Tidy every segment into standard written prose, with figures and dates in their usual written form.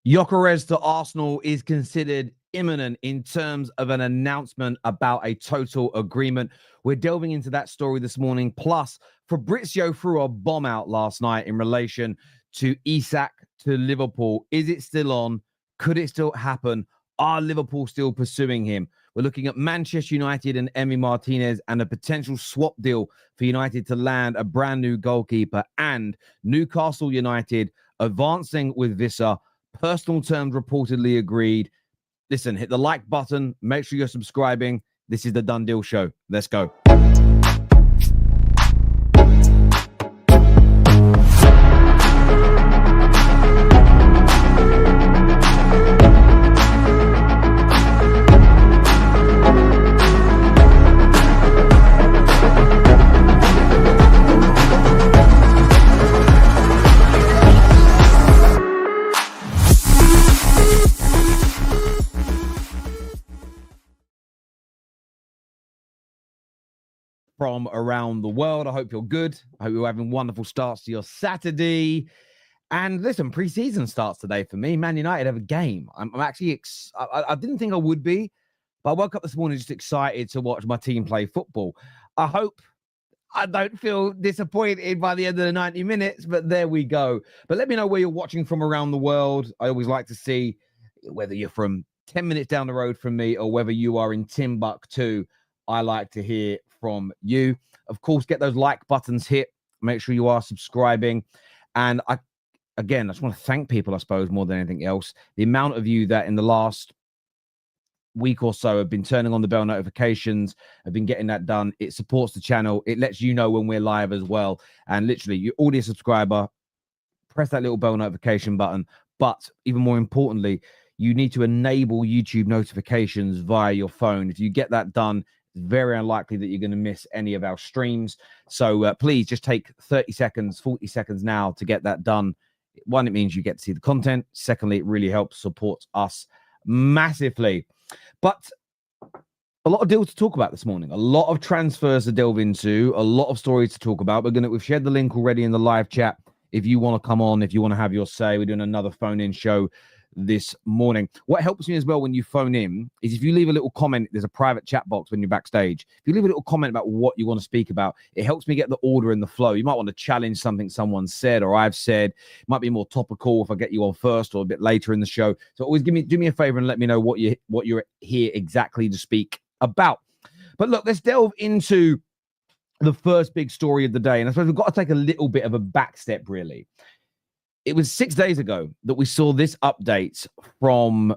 Gyokeres to Arsenal is considered imminent in terms of an announcement about a total agreement. We're delving into that story this morning. Plus, Fabrizio threw a bomb out last night in relation to Isak to Liverpool. Is it still on? Could it still happen? Are Liverpool still pursuing him? We're looking at Manchester United and Martinez and a potential swap deal for United to land a brand new goalkeeper, and Newcastle United advancing with Wissa. Personal terms reportedly agreed. Listen, hit the like button. Make sure you're subscribing. This is the Done Deal Show. Let's go. From around the world, I hope you're good. I hope you're having wonderful starts to your Saturday. And listen, pre-season starts today for me. Man United have a game. I'm actually, I didn't think I would be, but I woke up this morning just excited to watch my team play football. I hope I don't feel disappointed by the end of the 90 minutes, but there we go. But let me know where you're watching from around the world. I always like to see whether you're from 10 minutes down the road from me or whether you are in Timbuktu. I like to hear from you. Of course, get those like buttons hit. Make sure you are subscribing. And I just want to thank people, I suppose, more than anything else. The amount of you that in the last week or so have been turning on the bell notifications, have been getting that done. It supports the channel. It lets you know when we're live as well. And literally, you're already a subscriber. Press that little bell notification button. But even more importantly, you need to enable YouTube notifications via your phone. If you get that done, it's very unlikely that you're going to miss any of our streams. So please just take 30 seconds, 40 seconds now to get that done. One, it means you get to see the content. Secondly, it really helps support us massively. But a lot of deals to talk about this morning. A lot of transfers to delve into. A lot of stories to talk about. We've shared the link already in the live chat. If you want to come on, if you want to have your say, we're doing another phone-in show this morning. What helps me as well when you phone in is if you leave a little comment. There's a private chat box when you're backstage. If you leave a little comment about what you want to speak about, it helps me get the order and the flow. You might want to challenge something someone said or I've said. It might be more topical if I get you on first or a bit later in the show. So always do me a favor and let me know what you're here exactly to speak about. But look, let's delve into the first big story of the day. And I suppose we've got to take a little bit of a back step, really. It was 6 days ago that we saw this update from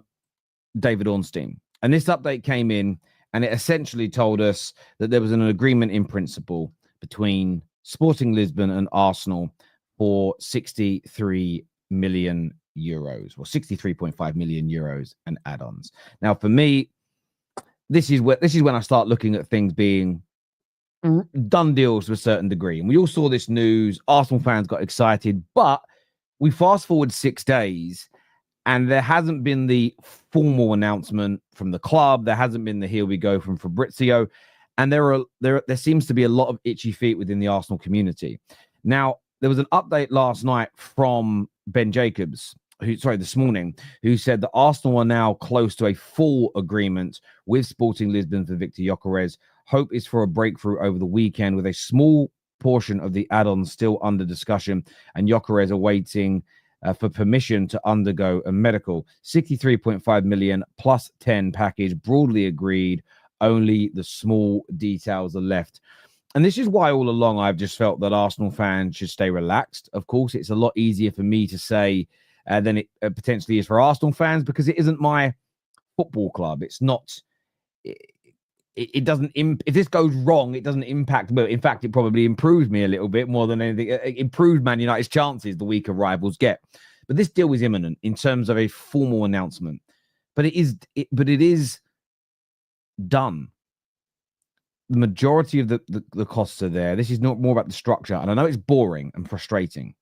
David Ornstein. And this update came in and it essentially told us that there was an agreement in principle between Sporting Lisbon and Arsenal for 63 million euros, or 63.5 million euros and add-ons. Now, for me, this is when I start looking at things being done deals to a certain degree. And we all saw this news. Arsenal fans got excited, but we fast forward 6 days and there hasn't been the formal announcement from the club. There hasn't been the here we go from Fabrizio. And there seems to be a lot of itchy feet within the Arsenal community. Now, there was an update last night from Ben Jacobs, this morning, who said that Arsenal are now close to a full agreement with Sporting Lisbon for Victor Gyokeres. Hope is for a breakthrough over the weekend with a small portion of the add-ons still under discussion, and Gyokeres awaiting for permission to undergo a medical. 63.5 million plus 10 package, broadly agreed. Only the small details are left. And this is why all along I've just felt that Arsenal fans should stay relaxed. Of course, it's a lot easier for me to say than it potentially is for Arsenal fans, because it isn't my football club. It's not... It doesn't, if this goes wrong, it doesn't impact me. In fact, it probably improves me a little bit more than anything. It improved Man United's chances the weaker rivals get. But this deal is imminent in terms of a formal announcement. But it is done. The majority of the costs are there. This is not more about the structure. And I know it's boring and frustrating.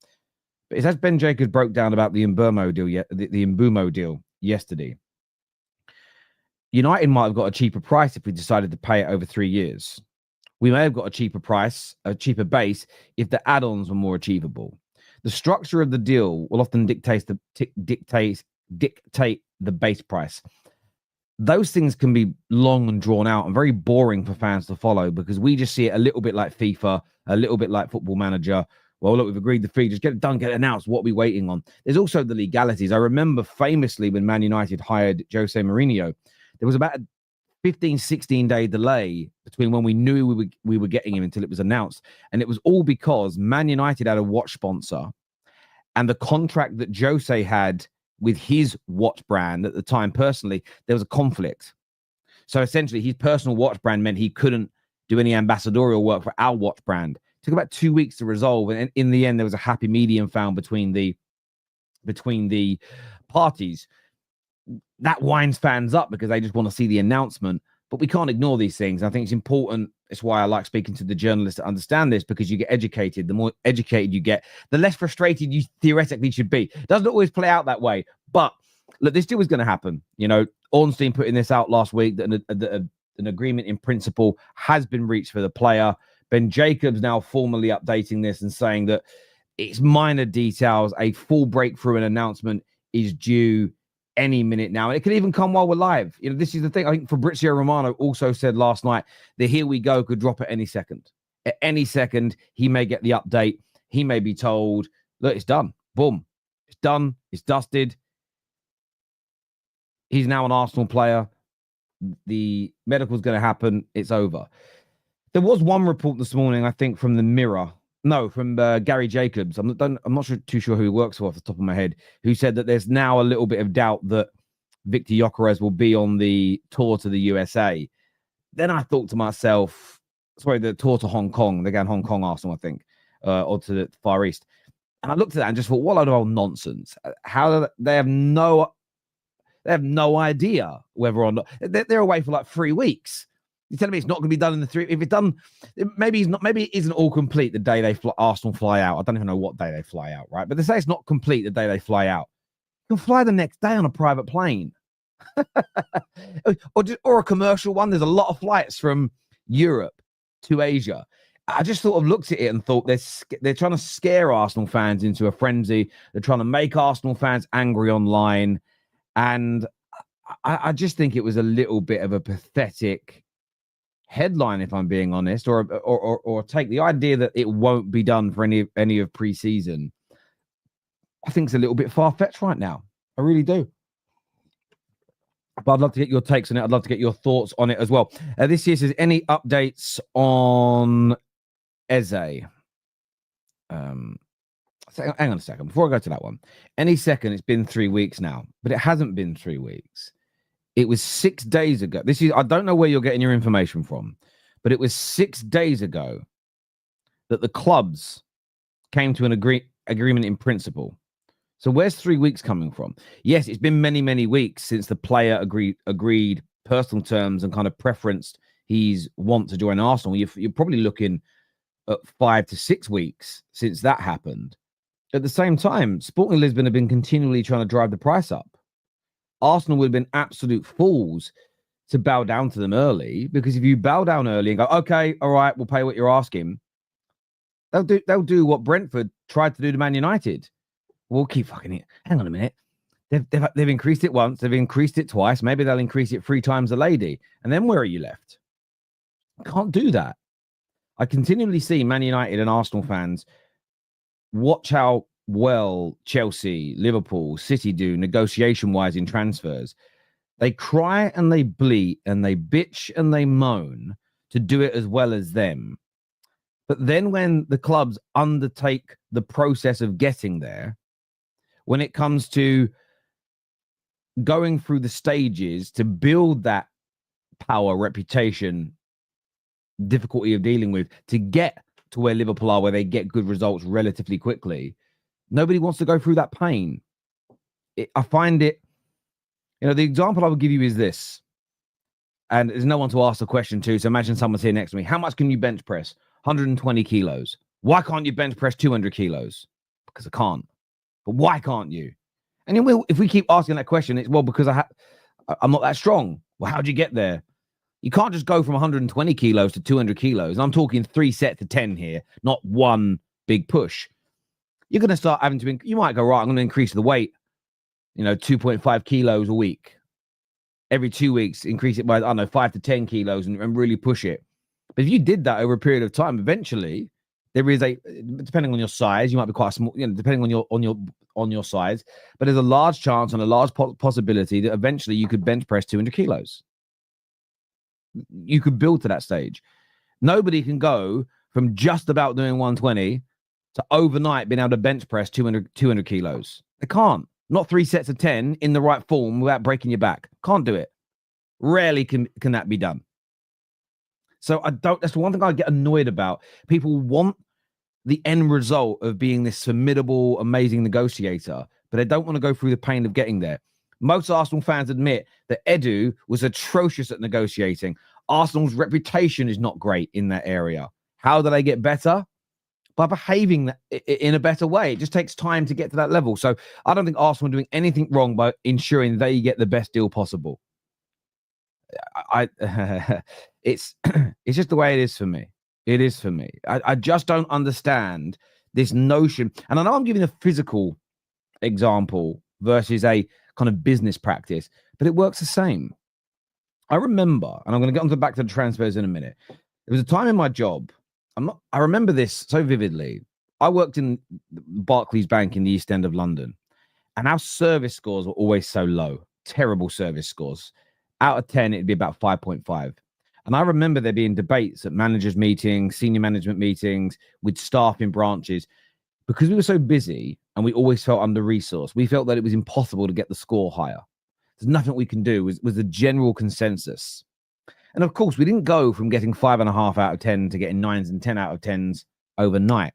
But it's as Ben Jacobs broke down about the Mbumo deal, the Mbumo deal yesterday. United might have got a cheaper price if we decided to pay it over 3 years. We may have got a cheaper price, a cheaper base, if the add-ons were more achievable. The structure of the deal will often dictate dictate the base price. Those things can be long and drawn out and very boring for fans to follow because we just see it a little bit like FIFA, a little bit like Football Manager. Well, look, we've agreed the fee. Just get it done, get it announced. What are we waiting on? There's also the legalities. I remember famously when Man United hired Jose Mourinho, there was about a 15, 16-day delay between when we knew we were getting him until it was announced. And it was all because Man United had a watch sponsor and the contract that Jose had with his watch brand at the time, personally, there was a conflict. So essentially, his personal watch brand meant he couldn't do any ambassadorial work for our watch brand. It took about 2 weeks to resolve. And in the end, there was a happy medium found between the parties. That winds fans up because they just want to see the announcement. But we can't ignore these things. I think it's important. It's why I like speaking to the journalists to understand this, because you get educated. The more educated you get, the less frustrated you theoretically should be. It doesn't always play out that way. But look, this deal was going to happen. You know, Ornstein putting this out last week that an agreement in principle has been reached for the player. Ben Jacobs now formally updating this and saying that it's minor details. A full breakthrough and announcement is due any minute now. And it could even come while we're live. You know, this is the thing. I think Fabrizio Romano also said last night that Here We Go could drop at any second. At any second, he may get the update. He may be told, look, it's done. Boom. It's done. It's dusted. He's now an Arsenal player. The medical's going to happen. It's over. There was one report this morning, I think, from the Mirror. No, from Gary Jacobs. I'm not too sure who he works for off the top of my head, who said that there's now a little bit of doubt that Victor Gyokeres will be on the tour to the USA. Then I thought to myself, sorry, the tour to Hong Kong. They're going Hong Kong, Arsenal, I think, or to the Far East. And I looked at that and just thought, what a load of old nonsense. How they have no idea whether or not they're away for like 3 weeks. You're telling me it's not going to be done in the 3? If it's done, maybe it isn't all complete the day Arsenal fly out. I don't even know what day they fly out, right? But they say it's not complete the day they fly out. You'll fly the next day on a private plane. or a commercial one. There's a lot of flights from Europe to Asia. I just sort of looked at it and thought they're trying to scare Arsenal fans into a frenzy. They're trying to make Arsenal fans angry online. And I just think it was a little bit of a pathetic headline, if I'm being honest, or take the idea that it won't be done for any of pre-season. I think it's a little bit far-fetched right now. I really do. But I'd love to get your takes on it. I'd love to get your thoughts on it as well. This here says, any updates on Eze? Hang on a second. Before I go to that one. Any second, it's been 3 weeks now. But it hasn't been 3 weeks. It was 6 days ago. I don't know where you're getting your information from, but it was 6 days ago that the clubs came to an agreement in principle. So where's 3 weeks coming from? Yes, it's been many, many weeks since the player agreed personal terms and kind of preferenced his want to join Arsenal. You're probably looking at 5 to 6 weeks since that happened. At the same time, Sporting Lisbon have been continually trying to drive the price up. Arsenal would have been absolute fools to bow down to them early, because if you bow down early and go, okay, all right, we'll pay what you're asking, they'll do what Brentford tried to do to Man United. We'll keep fucking it. Hang on a minute. They've increased it once. They've increased it twice. Maybe they'll increase it 3 times a lady. And then where are you left? Can't do that. I continually see Man United and Arsenal fans watch how well Chelsea, Liverpool, City do negotiation-wise in transfers. They cry and they bleat and they bitch and they moan to do it as well as them. But then when the clubs undertake the process of getting there, when it comes to going through the stages to build that power, reputation, difficulty of dealing with, to get to where Liverpool are, where they get good results relatively quickly, nobody wants to go through that pain. I find it, the example I would give you is this, and there's no one to ask the question to, so imagine someone's here next to me. How much can you bench press? 120 kilos. Why can't you bench press 200 kilos? Because I can't. But why can't you? And then if we keep asking that question, it's, well, because I'm not that strong. Well, how'd you get there? You can't just go from 120 kilos to 200 kilos. And I'm talking 3 sets of 10 here, not one big push. You're going to start having to, you might go, right, I'm going to increase the weight. 2.5 kilos a week. Every 2 weeks, increase it by, I don't know, 5 to 10 kilos and really push it. But if you did that over a period of time, eventually there is depending on your size, you might be quite small, depending on your size, but there's a large chance and a large possibility that eventually you could bench press 200 kilos. You could build to that stage. Nobody can go from just about doing 120 to overnight being able to bench press 200 kilos. They can't. Not 3 sets of 10 in the right form without breaking your back. Can't do it. Rarely can that be done. So that's the one thing I get annoyed about. People want the end result of being this formidable, amazing negotiator, but they don't want to go through the pain of getting there. Most Arsenal fans admit that Edu was atrocious at negotiating. Arsenal's reputation is not great in that area. How do they get better? By behaving in a better way. It just takes time to get to that level. So I don't think Arsenal are doing anything wrong by ensuring they get the best deal possible. It's just the way it is for me. It is for me. I just don't understand this notion. And I know I'm giving a physical example versus a kind of business practice, but it works the same. I remember, and I'm going to get back to the transfers in a minute. There was a time in my job. I remember this so vividly. I worked in Barclays Bank in the East End of London, and our service scores were always so low. Terrible service scores. Out of 10, it'd be about 5.5. And I remember there being debates at managers' meetings, senior management meetings, with staff in branches, because we were so busy and we always felt under-resourced. We felt that it was impossible to get the score higher. There's nothing we can do, was the general consensus. And of course, we didn't go from getting 5.5 out of 10 to getting 9s and 10 out of 10s overnight.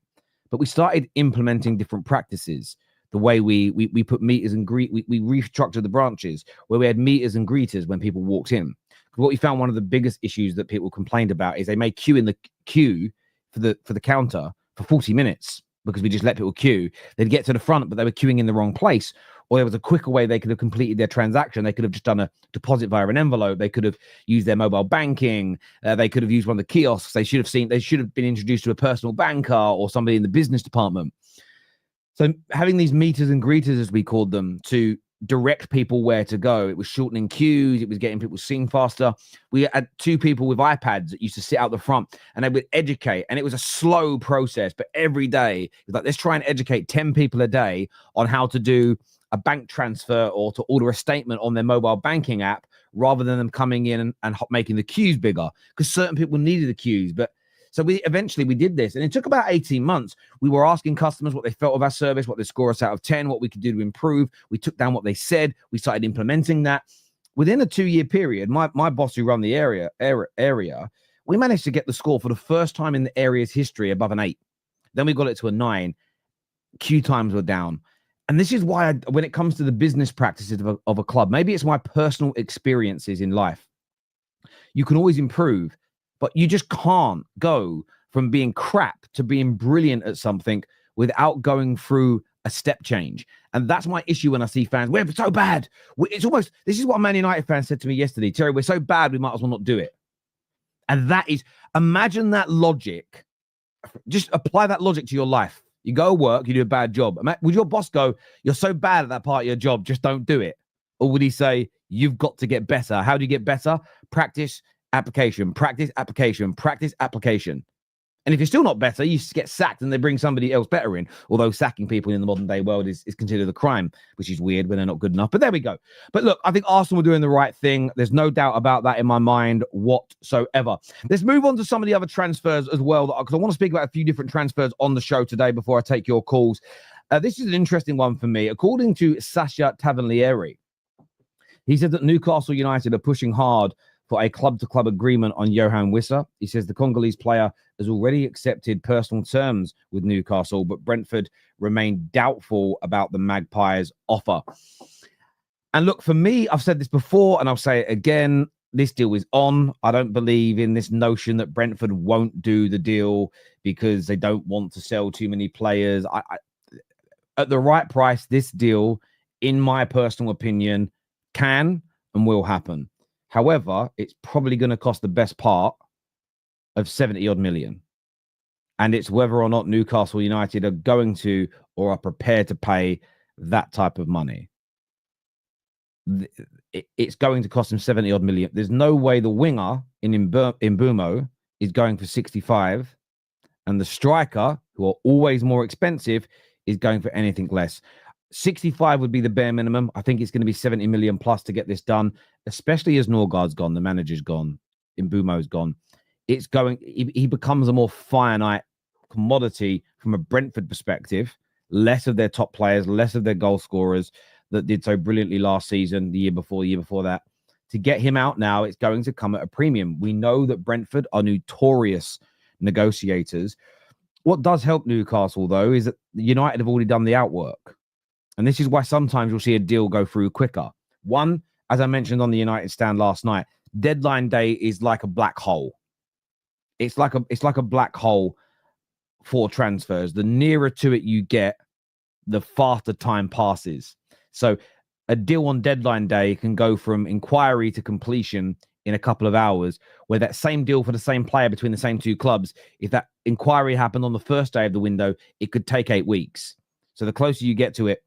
But we started implementing different practices. The way we put meters and greet, we restructured the branches where we had meters and greeters when people walked in. What we found, one of the biggest issues that people complained about, is they may queue in the queue for the counter for 40 minutes because we just let people queue. They'd get to the front, but they were queuing in the wrong place. Or there was a quicker way they could have completed their transaction. They could have just done a deposit via an envelope. They could have used their mobile banking. They could have used one of the kiosks. They should have been introduced to a personal banker or somebody in the business department. So having these meters and greeters, as we called them, to direct people where to go. It was shortening queues. It was getting people seen faster. We had 2 people with iPads that used to sit out the front, and they would educate. And it was a slow process, but every day it was like, let's try and educate 10 people a day on how to do a bank transfer or to order a statement on their mobile banking app, rather than them coming in and making the queues bigger, because certain people needed the queues. But so we did this, and it took about 18 months. We were asking customers what they felt of our service, what they score us out of 10, what we could do to improve. We took down what they said. We started implementing that. Within a 2-year period, my boss who run the area, we managed to get the score for the first time in the area's history above an 8. Then we got it to a 9. Queue times were down. And this is why, when it comes to the business practices of a club, maybe it's my personal experiences in life. You can always improve, but you just can't go from being crap to being brilliant at something without going through a step change. And that's my issue when I see fans, we're so bad. This is what a Man United fan said to me yesterday. Terry, we're so bad, we might as well not do it. And that is, imagine that logic. Just apply that logic to your life. You go work, you do a bad job. Would your boss go, you're so bad at that part of your job, just don't do it? Or would he say, you've got to get better? How do you get better? Practice, application, practice, application, practice, application. And if you're still not better, you get sacked and they bring somebody else better in. Although sacking people in the modern day world is considered a crime, which is weird when they're not good enough. But there we go. But look, I think Arsenal were doing the right thing. There's no doubt about that in my mind whatsoever. Let's move on to some of the other transfers as well, because I want to speak about a few different transfers on the show today before I take your calls. This is an interesting one for me. According to Sasha Tavernieri, he said that Newcastle United are pushing hard for a club-to-club agreement on Johan Wissa. He says the Congolese player has already accepted personal terms with Newcastle, but Brentford remain doubtful about the Magpies' offer. And look, for me, I've said this before, and I'll say it again, this deal is on. I don't believe in this notion that Brentford won't do the deal because they don't want to sell too many players. At the right price, this deal, in my personal opinion, can and will happen. However, it's probably going to cost the best part of 70-odd million. And it's whether or not Newcastle United are going to or are prepared to pay that type of money. it's going to cost him 70 odd million. There's no way the winger in Mbumo is going for 65, and the striker, who are always more expensive, is going for anything less. 65 would be the bare minimum. I think it's going to be 70 million plus to get this done, especially as Norgard's gone, the manager's gone, Mbumo's gone. It's going, he becomes a more finite commodity from a Brentford perspective, less of their top players, less of their goal scorers that did so brilliantly last season, the year before that. To get him out now, it's going to come at a premium. We know that Brentford are notorious negotiators. What does help Newcastle, though, is that United have already done the outwork. And this is why sometimes you'll see a deal go through quicker. One, as I mentioned on the United stand last night, deadline day is like a black hole. It's like a black hole for transfers. The nearer to it you get, the faster time passes. So a deal on deadline day can go from inquiry to completion in a couple of hours, where that same deal for the same player between the same two clubs, if that inquiry happened on the first day of the window, it could take 8 weeks. So the closer you get to it,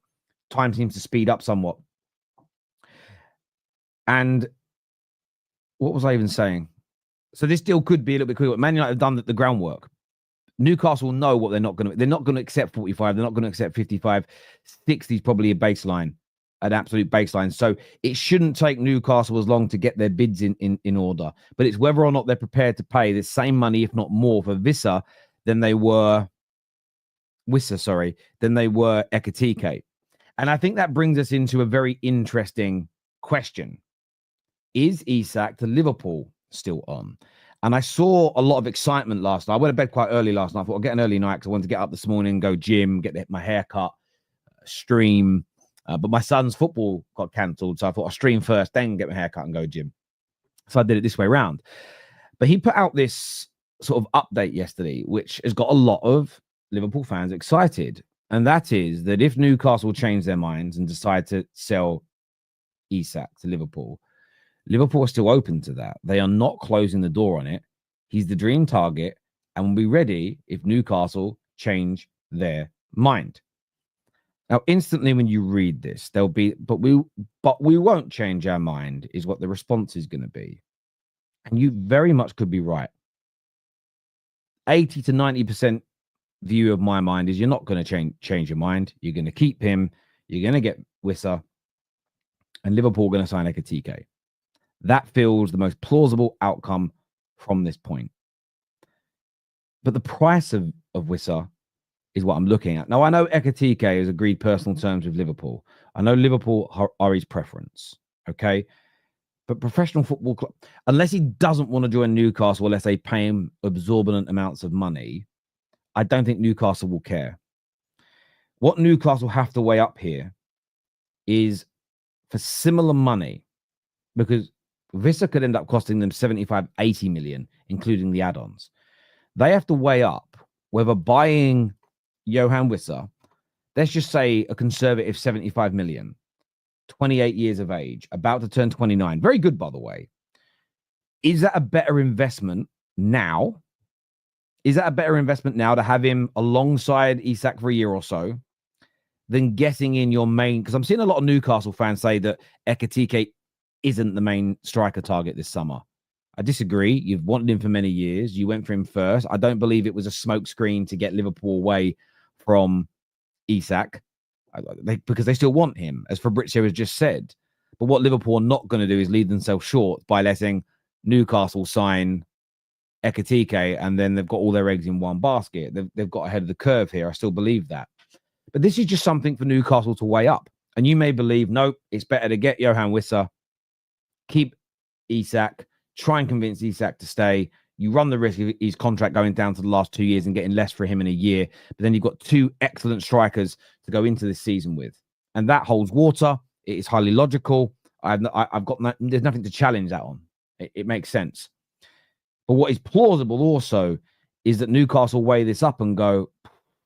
time seems to speed up somewhat. And what was I even saying? So this deal could be a little bit quicker. Man United have done the groundwork. Newcastle know what they're not going to. They're not going to accept 45. They're not going to accept 55. 60 is probably a baseline, an absolute baseline. So it shouldn't take Newcastle as long to get their bids in order. But it's whether or not they're prepared to pay the same money, if not more, for Wissa than they were Ekitike. And I think that brings us into a very interesting question. Is Isak to Liverpool still on? And I saw a lot of excitement last night. I went to bed quite early last night. I thought I'll get an early night because I wanted to get up this morning, go gym, get my hair cut, stream. But my son's football got cancelled. So I thought I'll stream first, then get my hair cut and go gym. So I did it this way around. But he put out this sort of update yesterday, which has got a lot of Liverpool fans excited. And that is that if Newcastle change their minds and decide to sell Isak to Liverpool, Liverpool are still open to that. They are not closing the door on it. He's the dream target and will be ready if Newcastle change their mind. Now, instantly when you read this, there'll be, but we won't change our mind, is what the response is going to be. And you very much could be right. 80 to 90% view of my mind is you're not going to change your mind. You're going to keep him. You're going to get Wissa. And Liverpool are going to sign Ekitike. That feels the most plausible outcome from this point. But the price of Wissa is what I'm looking at. Now, I know Ekitike has agreed personal terms with Liverpool. I know Liverpool are his preference, okay? But professional football club, unless he doesn't want to join Newcastle, unless they pay him exorbitant amounts of money, I don't think Newcastle will care. What Newcastle have to weigh up here is for similar money, because Wissa could end up costing them 75, 80 million, including the add-ons. They have to weigh up whether buying Johan Wissa, let's just say a conservative 75 million, 28 years of age, about to turn 29. Very good, by the way. Is that a better investment now? Is that a better investment now to have him alongside Isak for a year or so than getting in your main? Because I'm seeing a lot of Newcastle fans say that Ekitike isn't the main striker target this summer. I disagree. You've wanted him for many years. You went for him first. I don't believe it was a smokescreen to get Liverpool away from Isak because they still want him, as Fabrizio has just said. But what Liverpool are not going to do is leave themselves short by letting Newcastle sign Ekitike and then they've got all their eggs in one basket. They've got ahead of the curve here. I still believe that. But this is just something for Newcastle to weigh up. And you may believe, no, it's better to get Johan Wissa, keep Isak, try and convince Isak to stay. You run the risk of his contract going down to the last 2 years and getting less for him in a year. But then you've got two excellent strikers to go into this season with. And that holds water. It is highly logical. There's nothing to challenge that on. It makes sense. But what is plausible also is that Newcastle weigh this up and go,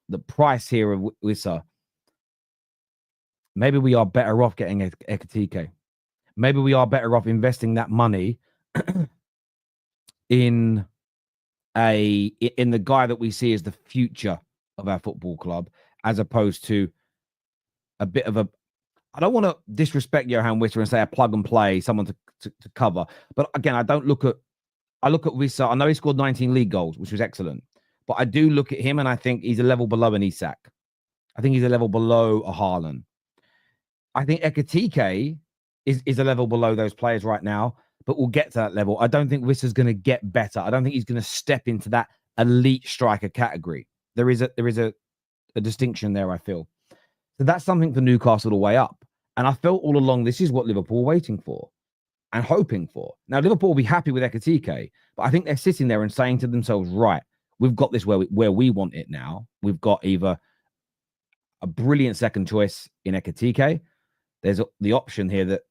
the price here of Wissa, maybe we are better off getting Ekitike. Maybe we are better off investing that money in the guy that we see as the future of our football club, as opposed to a bit of a I don't want to disrespect Johan Wissa and say a plug and play, someone to cover. But again, I look at Wissa. I know he scored 19 league goals, which was excellent. But I do look at him and I think he's a level below an Isak. I think he's a level below a Haaland. I think Ekitike is a level below those players right now, but we'll get to that level. I don't think Wissa's going to get better. I don't think he's going to step into that elite striker category. There is a distinction there, I feel. So that's something for Newcastle to weigh up. And I felt all along this is what Liverpool were waiting for and hoping for. Now, Liverpool will be happy with Ekitike, but I think they're sitting there and saying to themselves, right, we've got this where we want it now. We've got either a brilliant second choice in Ekitike. There's the option here that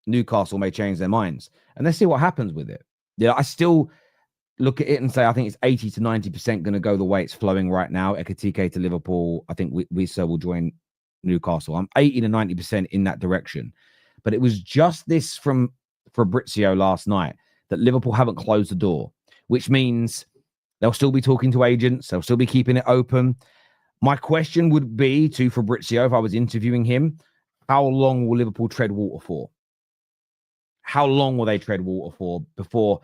Newcastle may change their minds. And let's see what happens with it. Yeah, I still look at it and say I think it's 80 to 90% going to go the way it's flowing right now. Ekitike to Liverpool. I think Wissa will join Newcastle. I'm 80 to 90% in that direction. But it was just this from Fabrizio last night that Liverpool haven't closed the door, which means they'll still be talking to agents. They'll still be keeping it open. My question would be to Fabrizio, if I was interviewing him, how long will Liverpool tread water for? How long will they tread water for before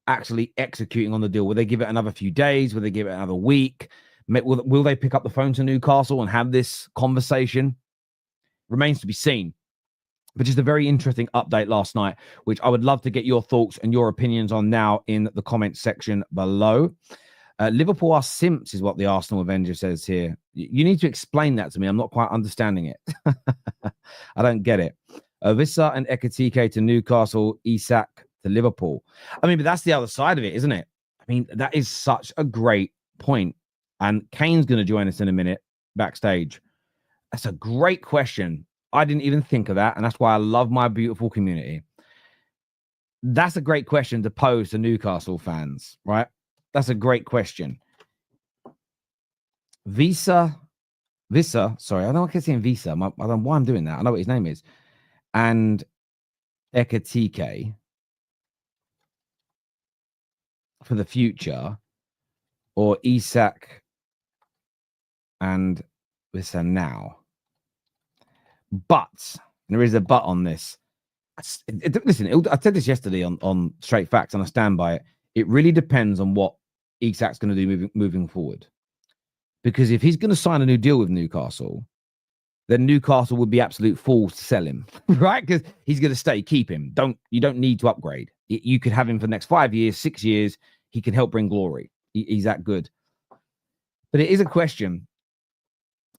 actually executing on the deal? Will they give it another few days? Will they give it another week? Will they pick up the phone to Newcastle and have this conversation? Remains to be seen. But just a very interesting update last night, which I would love to get your thoughts and your opinions on now in the comments section below. Liverpool are simps, is what the Arsenal Avenger says here. You need to explain that to me. I'm not quite understanding it. I don't get it. Wissa and Ekitike to Newcastle, Isak to Liverpool. I mean, but that's the other side of it, isn't it? I mean, that is such a great point. And Kane's going to join us in a minute backstage. That's a great question. I didn't even think of that. And that's why I love my beautiful community. That's a great question to pose to Newcastle fans, right? That's a great question. Wissa, sorry, I don't know why I'm saying Wissa. I don't know why I'm doing that. I know what his name is. And Ekitike for the future, or Isak and Wissa now. But there is a but on this. Listen, I said this yesterday on Straight Facts, and I stand by it. It really depends on what Isak's going to do moving forward. Because if he's going to sign a new deal with Newcastle, then Newcastle would be absolute fools to sell him, right? Because he's going to stay, keep him. You don't need to upgrade. You could have him for the next 5 years, 6 years. He can help bring glory. He's that good. But it is a question.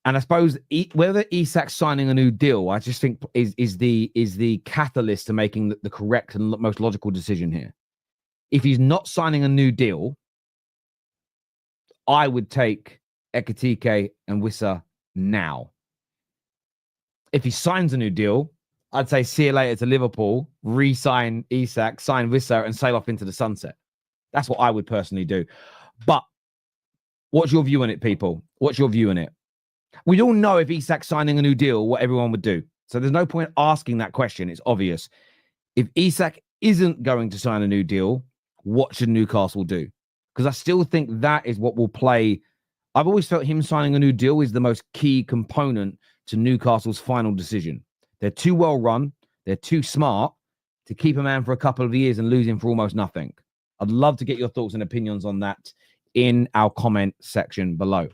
And I suppose whether Isak's signing a new deal, I just think is the catalyst to making the correct and most logical decision here. If he's not signing a new deal, I would take Ekitike and Wissa now. If he signs a new deal, I'd say see you later to Liverpool, re-sign Isak, sign Wissa, and sail off into the sunset. That's what I would personally do. But what's your view on it, people? What's your view on it? We all know if Isak's signing a new deal, what everyone would do. So there's no point asking that question. It's obvious. If Isak isn't going to sign a new deal, what should Newcastle do? Because I still think that is what will play. I've always felt him signing a new deal is the most key component to Newcastle's final decision. They're too well run. They're too smart to keep a man for a couple of years and lose him for almost nothing. I'd love to get your thoughts and opinions on that in our comment section below.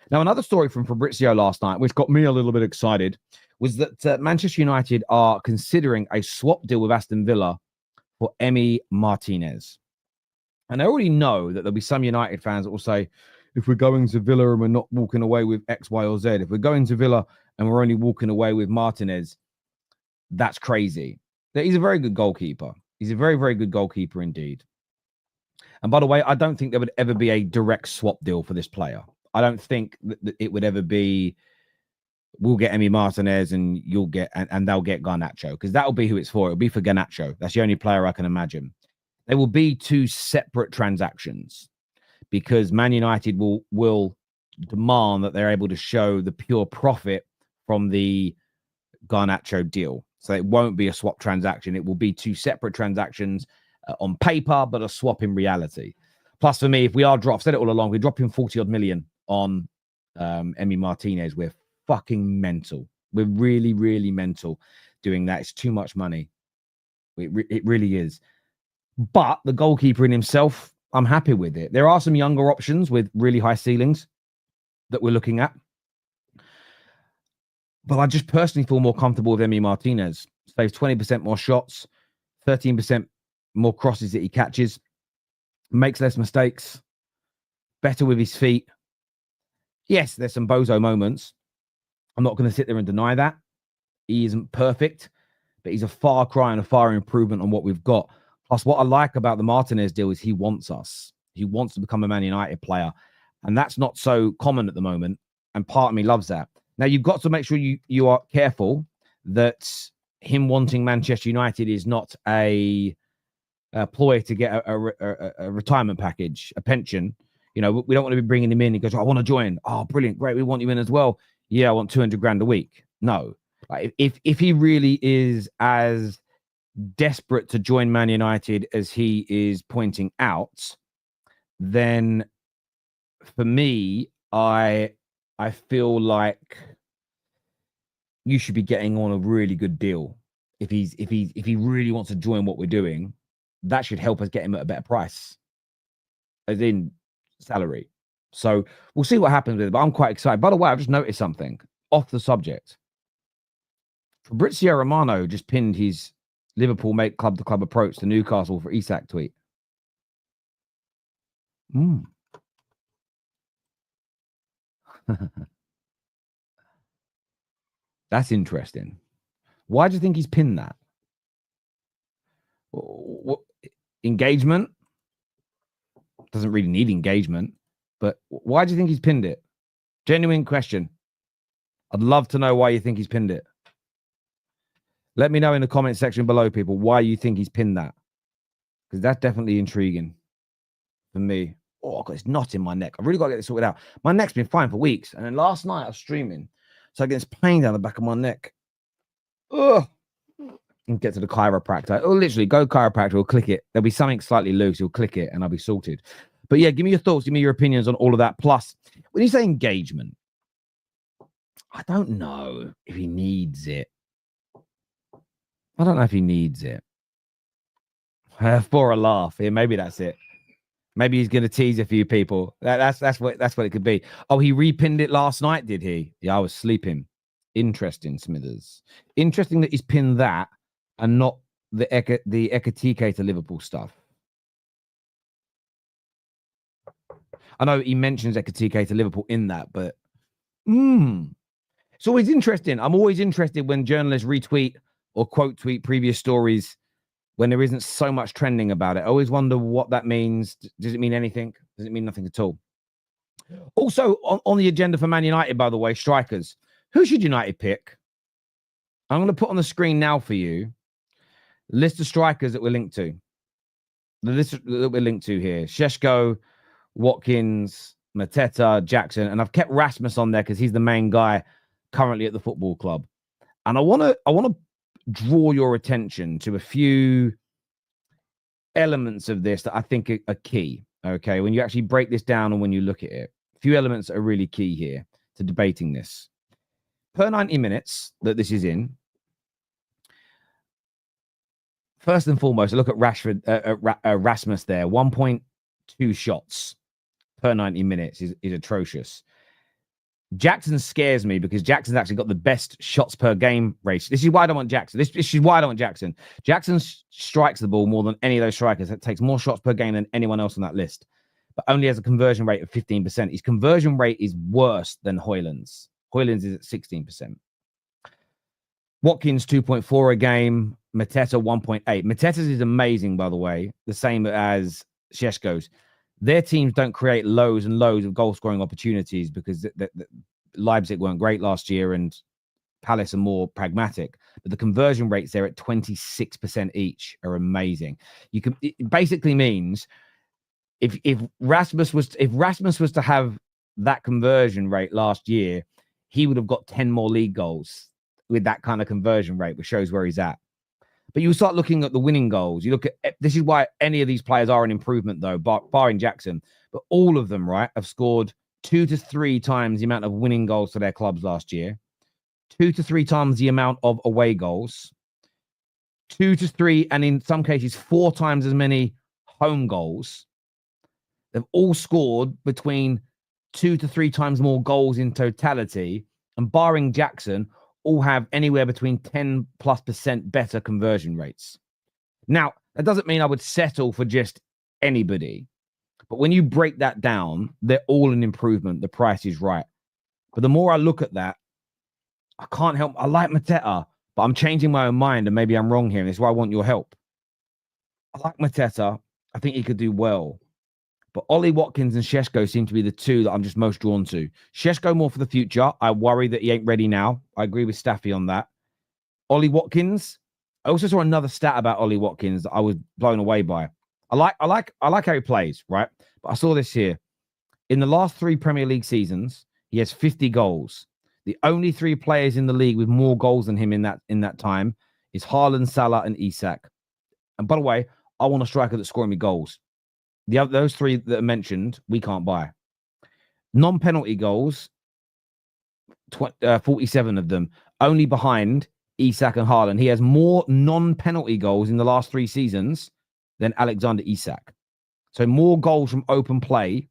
Now, another story from Fabrizio last night, which got me a little bit excited, was that Manchester United are considering a swap deal with Aston Villa for Martinez. And I already know that there'll be some United fans that will say, if we're going to Villa and we're not walking away with X, Y, or Z, if we're going to Villa and we're only walking away with Martinez, that's crazy. He's a very good goalkeeper. He's a very, very good goalkeeper indeed. And by the way, I don't think there would ever be a direct swap deal for this player. I don't think that it would ever be, we'll get Martinez and you'll get, and they'll get Garnacho, because that'll be who it's for. It'll be for Garnacho. That's the only player I can imagine. There will be two separate transactions because Man United will demand that they're able to show the pure profit from the Garnacho deal. So it won't be a swap transaction. It will be two separate transactions on paper, but a swap in reality. Plus, for me, if we are I've said it all along, we're dropping 40 odd million on Martinez. We're fucking mental. We're really, really mental doing that. It's too much money. It really is. But the goalkeeper in himself, I'm happy with it. There are some younger options with really high ceilings that we're looking at. But I just personally feel more comfortable with Emi Martinez. Saves 20% more shots, 13% more crosses that he catches, makes less mistakes, better with his feet. Yes, there's some bozo moments. I'm not going to sit there and deny that. He isn't perfect, but he's a far cry and a far improvement on what we've got. Plus, what I like about the Martinez deal is he wants us. He wants to become a Man United player. And that's not so common at the moment. And part of me loves that. Now, you've got to make sure you are careful that him wanting Manchester United is not a ploy to get a retirement package, a pension. You know, we don't want to be bringing him in. He goes, I want to join. Oh, brilliant. Great. We want you in as well. Yeah, I want 200 grand a week. No. Like, if he really is as desperate to join Man United as he is pointing out, then for me, I feel like you should be getting on a really good deal. If he really wants to join what we're doing, that should help us get him at a better price, as in salary. So we'll see what happens with it, but I'm quite excited. By the way, I've just noticed something off the subject. Fabrizio Romano just pinned his Liverpool make club-to-club approach to Newcastle for Isak tweet. That's interesting. Why do you think he's pinned that? What engagement? Doesn't really need engagement, but why do you think he's pinned it? Genuine question. I'd love to know why you think he's pinned it. Let me know in the comment section below, people, why you think he's pinned that. Because that's definitely intriguing for me. Oh, God, it's not in my neck. I've really got to get this sorted out. My neck's been fine for weeks. And then last night I was streaming. So I get this pain down the back of my neck. Ugh. And get to the chiropractor. Oh, literally, go chiropractor. We'll click it. There'll be something slightly loose. You'll click it and I'll be sorted. But yeah, give me your thoughts. Give me your opinions on all of that. Plus, when you say engagement, I don't know if he needs it. I don't know if he needs it. For a laugh. Yeah, maybe that's it. Maybe he's going to tease a few people. That's what it could be. Oh, he repinned it last night, did he? Yeah, I was sleeping. Interesting, Smithers. Interesting that he's pinned that and not the Ekitike to Liverpool stuff. I know he mentions Ekitike to Liverpool in that, but it's always interesting. I'm always interested when journalists retweet or quote tweet previous stories when there isn't so much trending about it. I always wonder what that means. Does it mean anything? Does it mean nothing at all? Also, on the agenda for Man United, by the way, strikers. Who should United pick? I'm going to put on the screen now for you list of strikers that we're linked to. The list that we're linked to here. Šeško, Watkins, Mateta, Jackson. And I've kept Rasmus on there because he's the main guy currently at the football club. And I want to draw your attention to a few elements of this that I think are key. Okay, when you actually break this down and when you look at it, a few elements are really key here to debating this. Per 90 minutes that this is in, first and foremost, look at Rasmus there. 1.2 shots per 90 minutes is atrocious. Jackson scares me because Jackson's actually got the best shots per game ratio. This is why I don't want Jackson. This is why I don't want Jackson. Jackson strikes the ball more than any of those strikers. It takes more shots per game than anyone else on that list, but only has a conversion rate of 15%. His conversion rate is worse than Højlund's. Højlund's is at 16%. Watkins 2.4 a game. Mateta 1.8. Mateta's is amazing, by the way. The same as Šeško's. Their teams don't create loads and loads of goal-scoring opportunities because Leipzig weren't great last year and Palace are more pragmatic. But the conversion rates there at 26% each are amazing. It basically means if Rasmus was to have that conversion rate last year, he would have got 10 more league goals with that kind of conversion rate, which shows where he's at. But you start looking at the winning goals. You look at this is why any of these players are an improvement, though, barring Jackson. But all of them, right, have scored 2 to 3 times the amount of winning goals to their clubs last year. 2 to 3 times the amount of away goals, 2 to 3, and in some cases 4 times as many home goals. They've all scored between 2 to 3 times more goals in totality, and barring Jackson, all have anywhere between 10+% better conversion rates. Now, that doesn't mean I would settle for just anybody, but when you break that down, they're all an improvement. The price is right. But the more I look at that, I can't help. I like Mateta, but I'm changing my own mind, and maybe I'm wrong here, and this is why I want your help. I like Mateta. I think he could do well. But Ollie Watkins and Šeško seem to be the two that I'm just most drawn to. Šeško more for the future. I worry that he ain't ready now. I agree with Staffy on that. Ollie Watkins. I also saw another stat about Ollie Watkins that I was blown away by. I like how he plays, right? But I saw this here. In the last 3 Premier League seasons, he has 50 goals. The only 3 players in the league with more goals than him in that time is Haaland, Salah, and Isak. And by the way, I want a striker that's scoring me goals. Those 3 that are mentioned, we can't buy. Non-penalty goals, 47 of them, only behind Isak and Haaland. He has more non-penalty goals in the last 3 seasons than Alexander Isak. So more goals from open play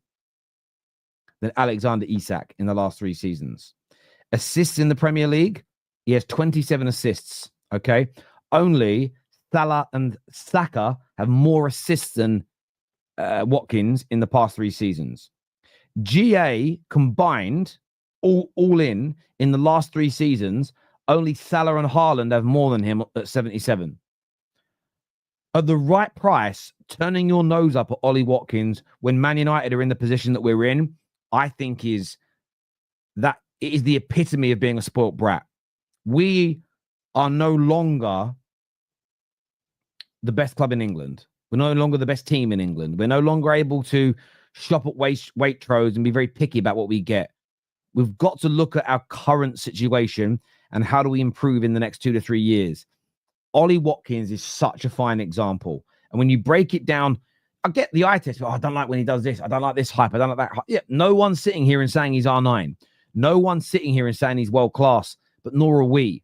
than Alexander Isak in the last 3 seasons. Assists in the Premier League, he has 27 assists, okay? Only Salah and Saka have more assists than Watkins in the past 3 seasons. GA combined, all in the last 3 seasons, only Salah and Haaland have more than him at 77. At the right price, turning your nose up at Ollie Watkins when Man United are in the position that we're in, I think it is the epitome of being a spoilt brat. We are no longer the best club in England. We're no longer the best team in England. We're no longer able to shop at Waitrose and be very picky about what we get. We've got to look at our current situation and how do we improve in the next 2 to 3 years. Ollie Watkins is such a fine example. And when you break it down, I get the eye test. I don't like when he does this. I don't like this hype. I don't like that hype. Yeah, no one's sitting here and saying he's R9. No one's sitting here and saying he's world-class, but nor are we.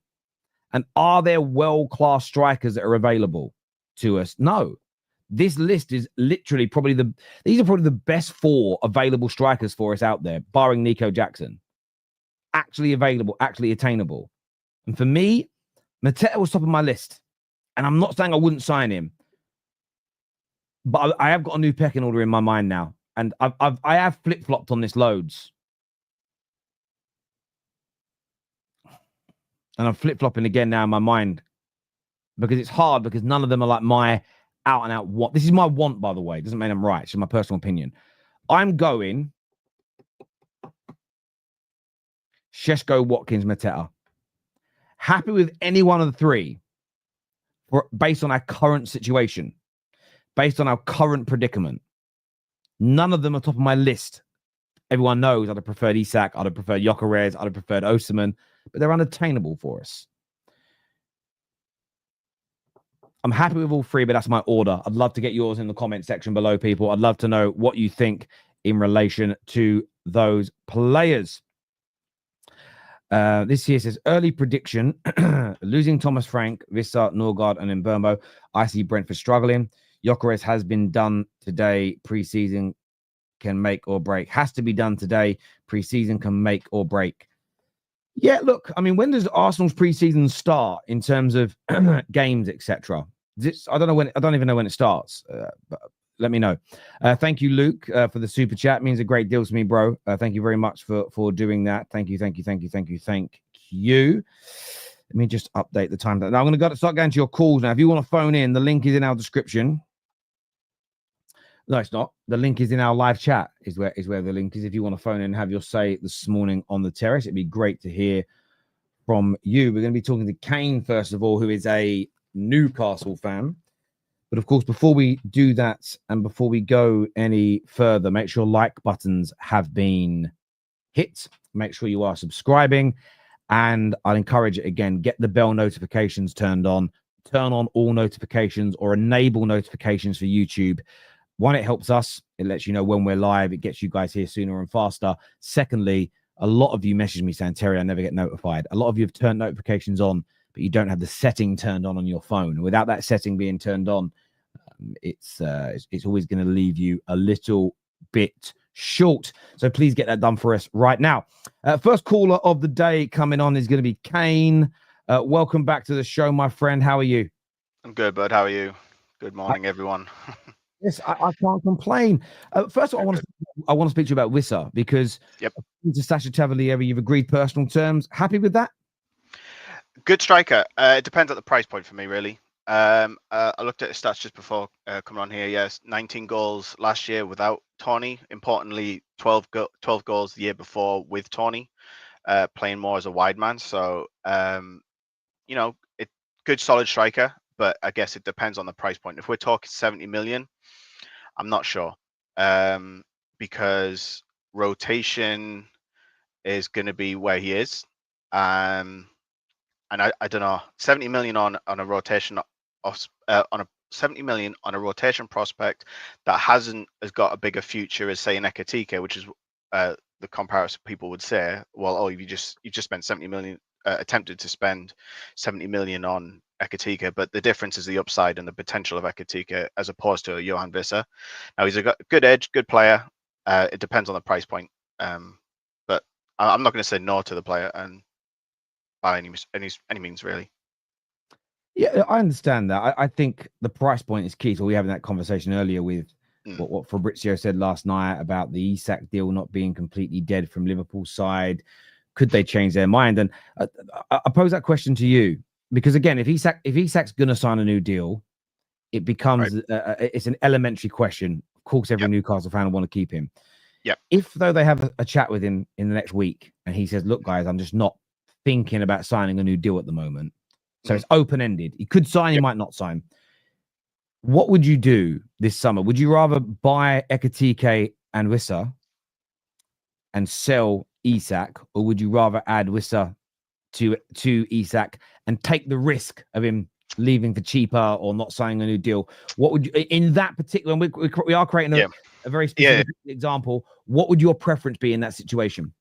And are there world-class strikers that are available to us? No. This list is literally these are probably the best 4 available strikers for us out there, barring Nico Jackson. Actually available, actually attainable. And for me, Mateta was top of my list. And I'm not saying I wouldn't sign him, but I have got a new pecking order in my mind now. And I have flip-flopped on this loads. And I'm flip-flopping again now in my mind because it's hard because none of them are like my out-and-out want. This is my want, by the way. It doesn't mean I'm right. It's just my personal opinion. I'm going Šeško, Watkins, Mateta. Happy with any one of the 3 based on our current situation, based on our current predicament. None of them are top of my list. Everyone knows I'd have preferred Isak, I'd have preferred Gyokeres, I'd have preferred Osimhen, but they're unattainable for us. I'm happy with all 3, but that's my order. I'd love to get yours in the comment section below, people. I'd love to know what you think in relation to those players. This here says, early prediction, losing Thomas Frank, Wissa, Norgard, and Mbeumo. I see Brentford struggling. Gyokeres has been done today. Pre-season can make or break. Has to be done today. Pre-season can make or break. Yeah, look, I mean, when does Arsenal's pre-season start in terms of games, etc.? I don't know when. I don't even know when it starts. But let me know. Thank you, Luke, for the super chat. It means a great deal to me, bro. Thank you very much for doing that. Thank you. Let me just update the time. Now I'm going to start going to your calls now. If you want to phone in, the link is in our description. No, it's not. The link is in our live chat. Is where the link is. If you want to phone in and have your say this morning on the terrace, it'd be great to hear from you. We're going to be talking to Kane first of all, who is a Newcastle fan. But of course, before we do that and before we go any further, make sure like buttons have been hit. Make sure you are subscribing. And I'll encourage it again, get the bell notifications turned on. Turn on all notifications or enable notifications for YouTube. One, it helps us. It lets you know when we're live. It gets you guys here sooner and faster. Secondly, a lot of you message me saying, Terry, I never get notified. A lot of you have turned notifications on, but you don't have the setting turned on your phone. Without that setting being turned on, it's always going to leave you a little bit short. So please get that done for us right now. First caller of the day coming on is going to be Kane. Welcome back to the show, my friend. How are you? I'm good, bud. How are you? Good morning, everyone. Yes, I can't complain. First of all, I want to speak to you about Wissa, because to Sasha Tavalieri, you've agreed personal terms. Happy with that? Good striker. It depends on the price point for me, really. I looked at his stats just before coming on here. Yes, 19 goals last year without Tony. Importantly, 12 goals the year before with Tony, playing more as a wide man. So, you know, good solid striker, but I guess it depends on the price point. If we're talking 70 million, I'm not sure, because rotation is going to be where he is. And I don't know, 70 million on a rotation on a 70 million on a rotation prospect that has got a bigger future as, say, an Ekitike, which is the comparison people would say, well, oh, you just spent 70 million, attempted to spend 70 million on Ekitike, but the difference is the upside and the potential of Ekitike as opposed to Johan Wissa. Now, he's a good edge, good player. It depends on the price point, but I'm not going to say no to the player, and by any means, really. Yeah, I understand that. I think the price point is key. So we were having that conversation earlier with what Fabrizio said last night about the Isak deal not being completely dead from Liverpool's side. Could they change their mind? And I pose that question to you because, again, if Isak's going to sign a new deal, it becomes it's an elementary question. Of course, every Newcastle fan will want to keep him. Yeah. If though they have a chat with him in the next week and he says, "Look, guys, I'm just not thinking about signing a new deal at the moment." So it's open-ended. He could sign, he might not sign. What would you do this summer? Would you rather buy Ekitike and Wissa and sell Isak, or would you rather add Wissa to Isak and take the risk of him leaving for cheaper or not signing a new deal? What would you, in that particular, we are creating a very specific example, what would your preference be in that situation?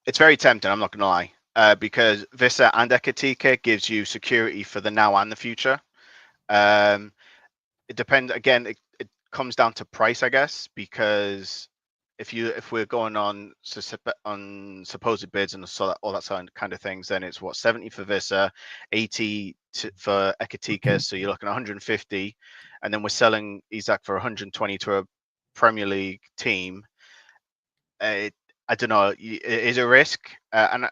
It's very tempting, I'm not going to lie. Because Wissa and Ekitike gives you security for the now and the future. It depends. Again, it comes down to price, I guess, because if we're going on supposed bids and all that kind of things, then it's what, 70 for Wissa, 80 for Ekitike, so you're looking at 150, and then we're selling Isak for 120 to a Premier League team. I don't know. It is a risk, and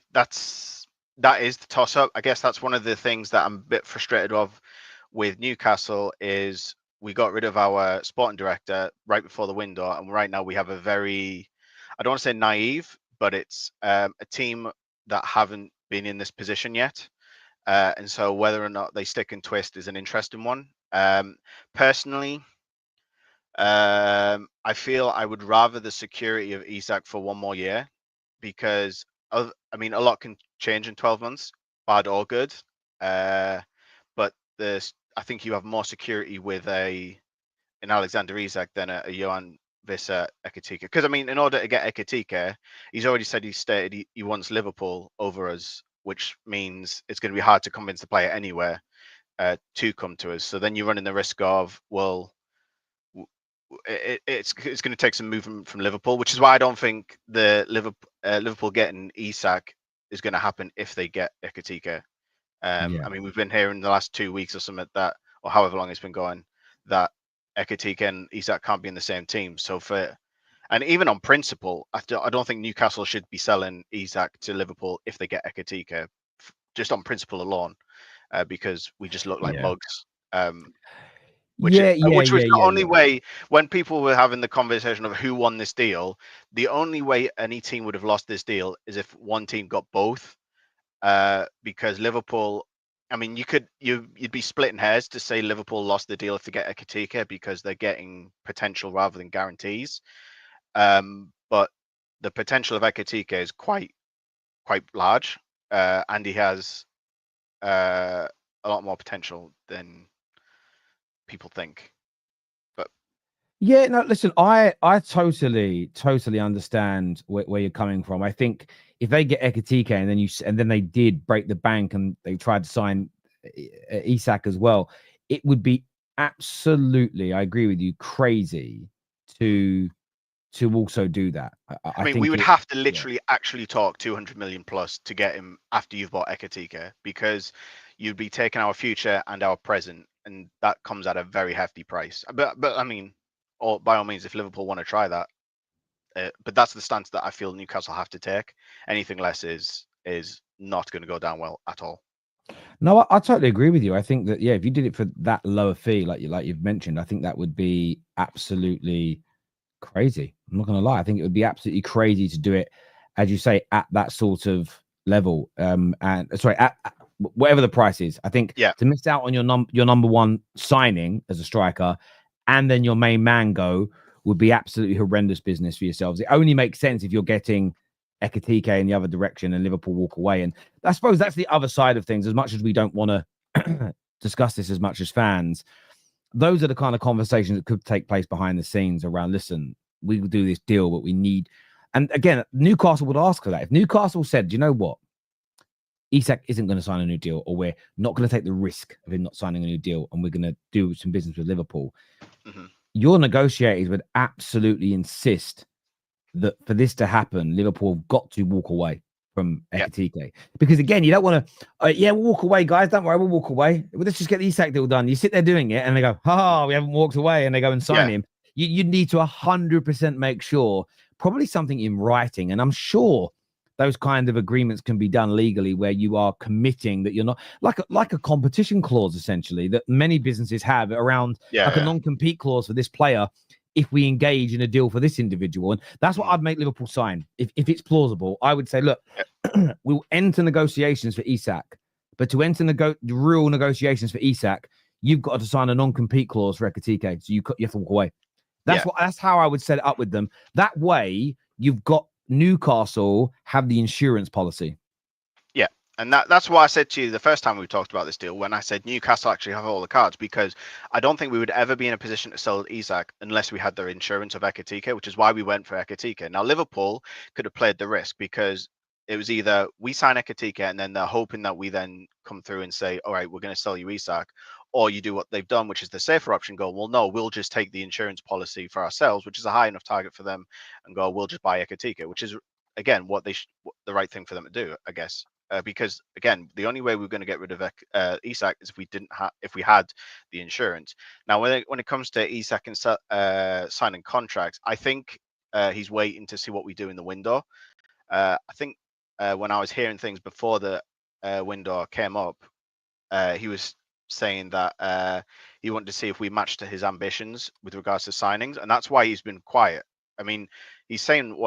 that is the toss up. I guess that's one of the things that I'm a bit frustrated of with Newcastle is we got rid of our sporting director right before the window, and right now we have a very, I don't want to say naive, but it's a team that haven't been in this position yet, and so whether or not they stick and twist is an interesting one. Personally, I feel I would rather the security of Isak for one more year, because I mean, a lot can change in 12 months, bad or good. But I think you have more security with an Alexander Isak than a Johan Wissa Ekitike. Because I mean, in order to get Ekitike, he's already said he wants Liverpool over us, which means it's going to be hard to convince the player anywhere to come to us. So then you're running the risk of, well, it's going to take some movement from Liverpool, which is why I don't think the Liverpool getting Isak is going to happen if they get Ekitike. I mean, we've been hearing the last 2 weeks or something or however long it's been going, that Ekitike and Isak can't be in the same team. So and even on principle, I don't think Newcastle should be selling Isak to Liverpool if they get Ekitike, just on principle alone, because we just look like mugs. Which was the only way, when people were having the conversation of who won this deal, the only way any team would have lost this deal is if one team got both. Because Liverpool, I mean, you'd be splitting hairs to say Liverpool lost the deal if they get Ekitike because they're getting potential rather than guarantees. But the potential of Ekitike is quite large, and he has a lot more potential than people think. But Yeah, no, listen, I totally understand where you're coming from. I think if they get Ekitike and then they did break the bank and they tried to sign Isak as well, it would be absolutely, I agree with you, crazy to also do that. I I mean, we think would it, have to yeah. literally actually talk 200 million plus to get him after you've bought Ekitike, because you'd be taking our future and our present, and that comes at a very hefty price. But I mean, or by all means, if Liverpool want to try that, but that's the stance that I feel Newcastle have to take. Anything less is not going to go down well at all. No, I totally agree with you. I think that, yeah, if you did it for that lower fee, like you've mentioned, I think that would be absolutely crazy. I'm not gonna lie. I think it would be absolutely crazy to do it, as you say, at that sort of level. And sorry, at whatever the price is. I think Yeah, to miss out on your number one signing as a striker, and then your main man go would be absolutely horrendous business for yourselves. It only makes sense if you're getting Ekitike in the other direction and Liverpool walk away. And I suppose that's the other side of things. As much as we don't want to discuss this as much as fans, those are the kind of conversations that could take place behind the scenes around, listen, we will do this deal, but we need. And again, Newcastle would ask for that. If Newcastle said, you know what, Isak isn't going to sign a new deal, or we're not going to take the risk of him not signing a new deal, and we're going to do some business with Liverpool, your negotiators would absolutely insist that for this to happen, Liverpool have got to walk away from yeah, Ekitike. Because again, you don't want to, yeah, we'll walk away, guys. Don't worry, we'll walk away. Well, let's just get the Isak deal done. You sit there doing it and they go, we haven't walked away. And they go and sign yeah. him. You need to 100% make sure, probably something in writing. And I'm sure those kind of agreements can be done legally where you are committing that you're not like a competition clause, essentially, that many businesses have around Yeah, like a yeah. non-compete clause for this player if we engage in a deal for this individual. And that's what I'd make Liverpool sign. If it's plausible, I would say, look, we'll enter negotiations for Isak, but to enter the real negotiations for Isak, you've got to sign a non-compete clause for Ekitike. So you have to walk away. Yeah. That's how I would set it up with them. That way, you've got Newcastle have the insurance policy. Yeah, and that's why I said to you the first time we talked about this deal, when I said Newcastle actually have all the cards, because I don't think we would ever be in a position to sell Isak unless we had their insurance of Ekitike, which is why we went for Ekitike. Now, Liverpool could have played the risk, because it was either we sign Ekitike and then they're hoping that we then come through and say, all right, we're going to sell you Isak, or you do what they've done, which is the safer option, go, well, no, we'll just take the insurance policy for ourselves, which is a high enough target for them, and go, we'll just buy Ekitike, which is, again, what the right thing for them to do, I guess. Because again, the only way we're going to get rid of Isak is if we had the insurance. Now, when it comes to Isak and signing contracts, I think he's waiting to see what we do in the window. I think when I was hearing things before the window came up, he was saying that he wanted to see if we matched to his ambitions with regards to signings, and that's why he's been quiet. I mean, he's saying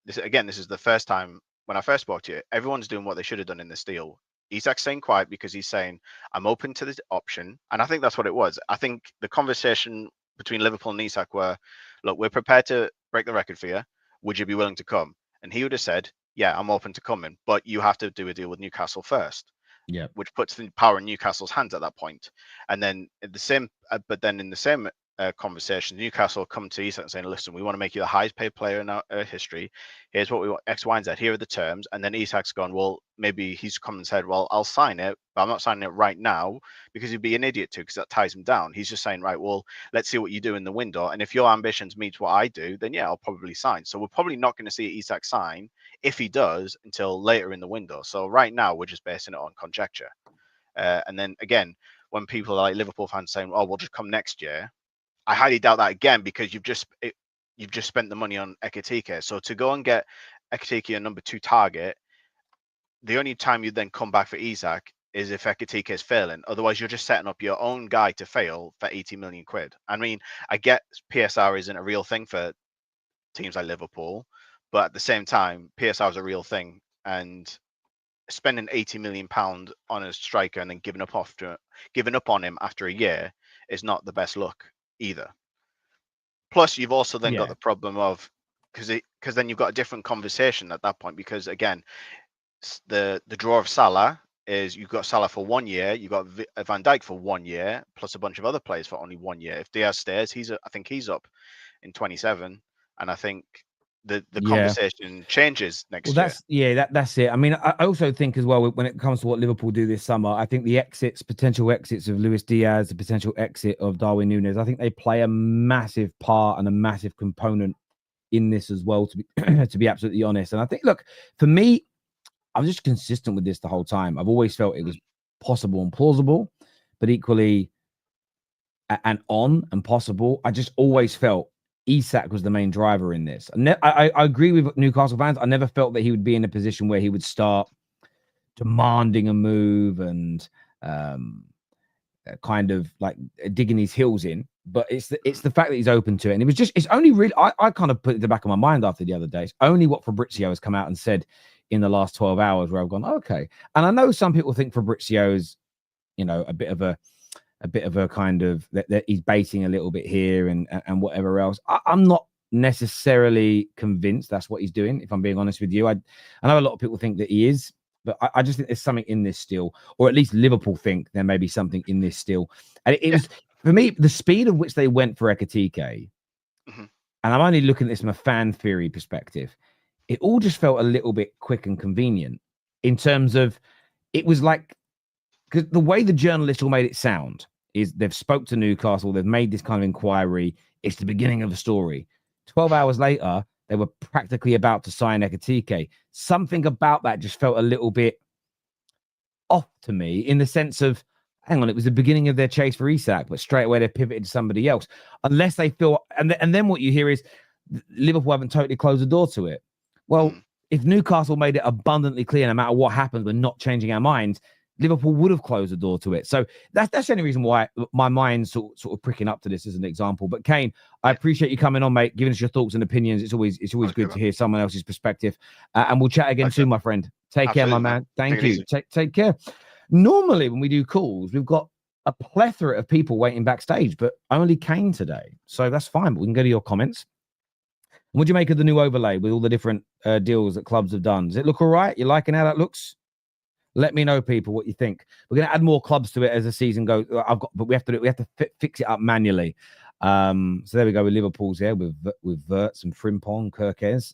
this is the first time. When I first spoke to you, everyone's doing what they should have done in this deal. Isak's staying quiet because he's saying, I'm open to this option. And I think that's what it was. I think the conversation between Liverpool and Isak were, look, we're prepared to break the record for you. Would you be willing to come? And he would have said, yeah, I'm open to coming, but you have to do a deal with Newcastle first. Yeah. Which puts the power in Newcastle's hands at that point. And then in the same conversation, Newcastle come to Isak and saying, listen, we want to make you the highest paid player in our history. Here's what we want, X, Y, and Z. Here are the terms. And then Isak's gone, well, maybe he's come and said, well, I'll sign it, but I'm not signing it right now, because he'd be an idiot to, because that ties him down. He's just saying, right, well, let's see what you do in the window. And if your ambitions meet what I do, then yeah, I'll probably sign. So we're probably not going to see Isak sign, if he does, until later in the window. So right now, we're just basing it on conjecture. And then again, when people like Liverpool fans saying, "Oh, we'll just come next year," I highly doubt that again, because you've just spent the money on Ekitike. So to go and get Ekitike a number 2 target, the only time you then come back for Isak is if Ekitike is failing. Otherwise, you're just setting up your own guy to fail for 80 million quid. I mean, I get PSR isn't a real thing for teams like Liverpool, but at the same time, PSR is a real thing, and spending 80 million pound on a striker and then giving up on him after a year is not the best look either. Plus, you've also then got Yeah. the problem of, because then you've got a different conversation at that point, because again, the draw of Salah is you've got Salah for 1 year, you've got Van Dijk for 1 year, plus a bunch of other players for only 1 year. If Diaz stays, I think he's up in 27, and I think the conversation changes next year. That's it. I mean, I also think as well, when it comes to what Liverpool do this summer, I think the potential exits of Luis Diaz, the potential exit of Darwin Núñez, I think they play a massive part and a massive component in this as well, to be to be absolutely honest. And I think, look, for me, I'm just consistent with this the whole time. I've always felt it was possible and plausible, but equally and possible. I just always felt Isak was the main driver in this. I agree with Newcastle fans. I never felt that he would be in a position where he would start demanding a move and kind of like digging his heels in. But it's the fact that he's open to it. And it's only really, I kind of put it in the back of my mind after the other day. It's only what Fabrizio has come out and said in the last 12 hours where I've gone, okay. And I know some people think Fabrizio is, a bit of a kind of that he's baiting a little bit here and whatever else. I'm not necessarily convinced that's what he's doing, if I'm being honest with you. I know a lot of people think that he is, but I just think there's something in this still, or at least Liverpool think there may be something in this still. And it was, for me, the speed of which they went for Ekitike, and I'm only looking at this from a fan theory perspective, it all just felt a little bit quick and convenient in terms of, it was like, because the way the journalists all made it sound is they've spoke to Newcastle, they've made this kind of inquiry, it's the beginning of the story. 12 hours later, they were practically about to sign Ekitike. Something about that just felt a little bit off to me, in the sense of, hang on, it was the beginning of their chase for Isak, but straight away they pivoted to somebody else. Unless they feel, and then what you hear is Liverpool haven't totally closed the door to it. Well, if Newcastle made it abundantly clear, no matter what happens, we're not changing our minds, Liverpool would have closed the door to it. So that's the only reason why my mind's sort of pricking up to this as an example. But Kane, I appreciate you coming on, mate, giving us your thoughts and opinions. It's always good to hear someone else's perspective. And we'll chat again soon, my friend. Take care, my man. Thank you. Take care. Normally, when we do calls, we've got a plethora of people waiting backstage, but only Kane today. So that's fine. But we can go to your comments. What do you make of the new overlay with all the different deals that clubs have done? Does it look all right? You liking how that looks? Let me know, people, what you think. We're going to add more clubs to it as the season goes. But we have to fix it up manually. So there we go with Liverpool's here with Wirtz and Frimpong, Gyokeres.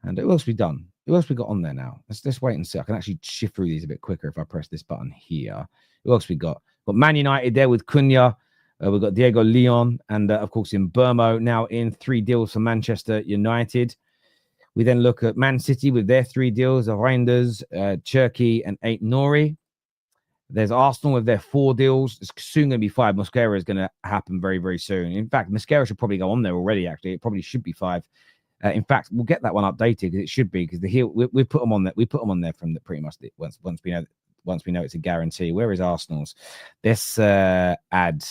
And who else we done? Who else we got on there now? Let's wait and see. I can actually shift through these a bit quicker if I press this button here. Who else we got? Got Man United there with Cunha. We've got Diego Leon and, of course, in Burmo now in 3 deals for Manchester United. We then look at Man City with their 3 deals, Reinders, Cherki, and 8 Nori. There's Arsenal with their 4 deals. It's soon going to be 5. Mosquera is going to happen very, very soon. In fact, Mosquera should probably go on there already, actually. It probably should be 5. In fact, we'll get that one updated, because it should be, because the heel we put them on there. We put them on there from pretty much once we know it's a guarantee. Where is Arsenal's? Let's add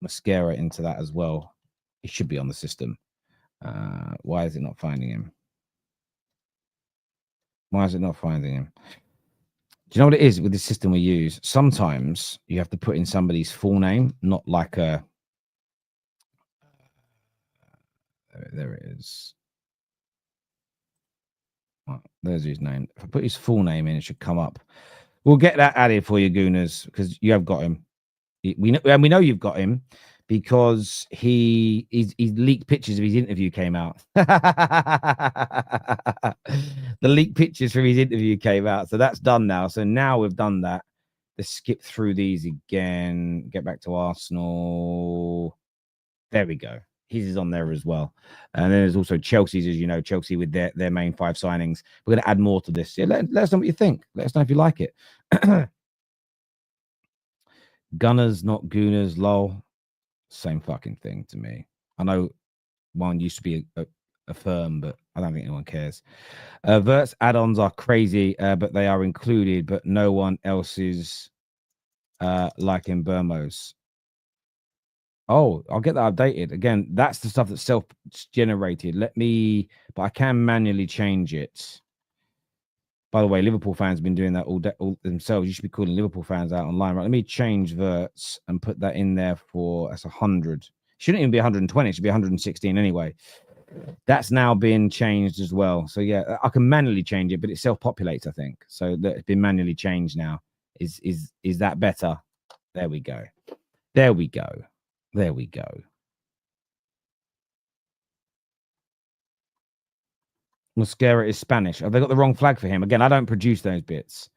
Mosquera into that as well. He should be on the system. Why is it not finding him? Why is it not finding him? Do you know what it is with the system we use? Sometimes you have to put in somebody's full name, not like a... There it is. Oh, there's his name. If I put his full name in, it should come up. We'll get that added for you, Gooners, because you have got him. We know you've got him, because he leaked pictures of his interview came out. The leaked pictures from his interview came out. So that's done now. So now we've done that. Let's skip through these again. Get back to Arsenal. There we go. His is on there as well. And then there's also Chelsea's, as you know, Chelsea with their main 5 signings. We're going to add more to this. Yeah, let us know what you think. Let us know if you like it. Gunners, not Gooners, lol. Same fucking thing to me. I know one used to be a firm, but I don't think anyone cares. Vert's add-ons are crazy, but they are included, but no one else's like in Burmos. Oh, I'll get that updated. Again, that's the stuff that's self-generated. But I can manually change it. By the way, Liverpool fans have been doing that all themselves. You should be calling Liverpool fans out online. Right, let me change Verts and put that in there for, that's 100. Shouldn't even be 120. It should be 116 anyway. That's now been changed as well. So yeah, I can manually change it, but it self-populates, I think. So that it's been manually changed now. Is that better? There we go. There we go. There we go. Mosquera is Spanish. Have they got the wrong flag for him? Again, I don't produce those bits.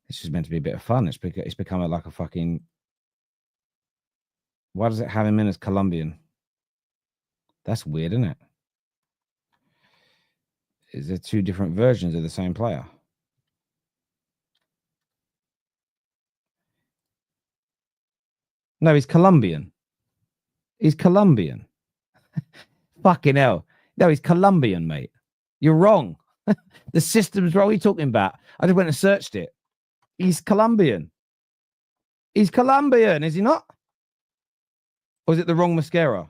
This is meant to be a bit of fun. It's become like a fucking... Why does it have him in as Colombian? That's weird, isn't it? Is there two different versions of the same player? No, he's Colombian. He's Colombian. Fucking hell. No, he's Colombian, mate. You're wrong. The system's wrong. What are you talking about? I just went and searched it. He's Colombian. He's Colombian, is he not? Or is it the wrong mascara?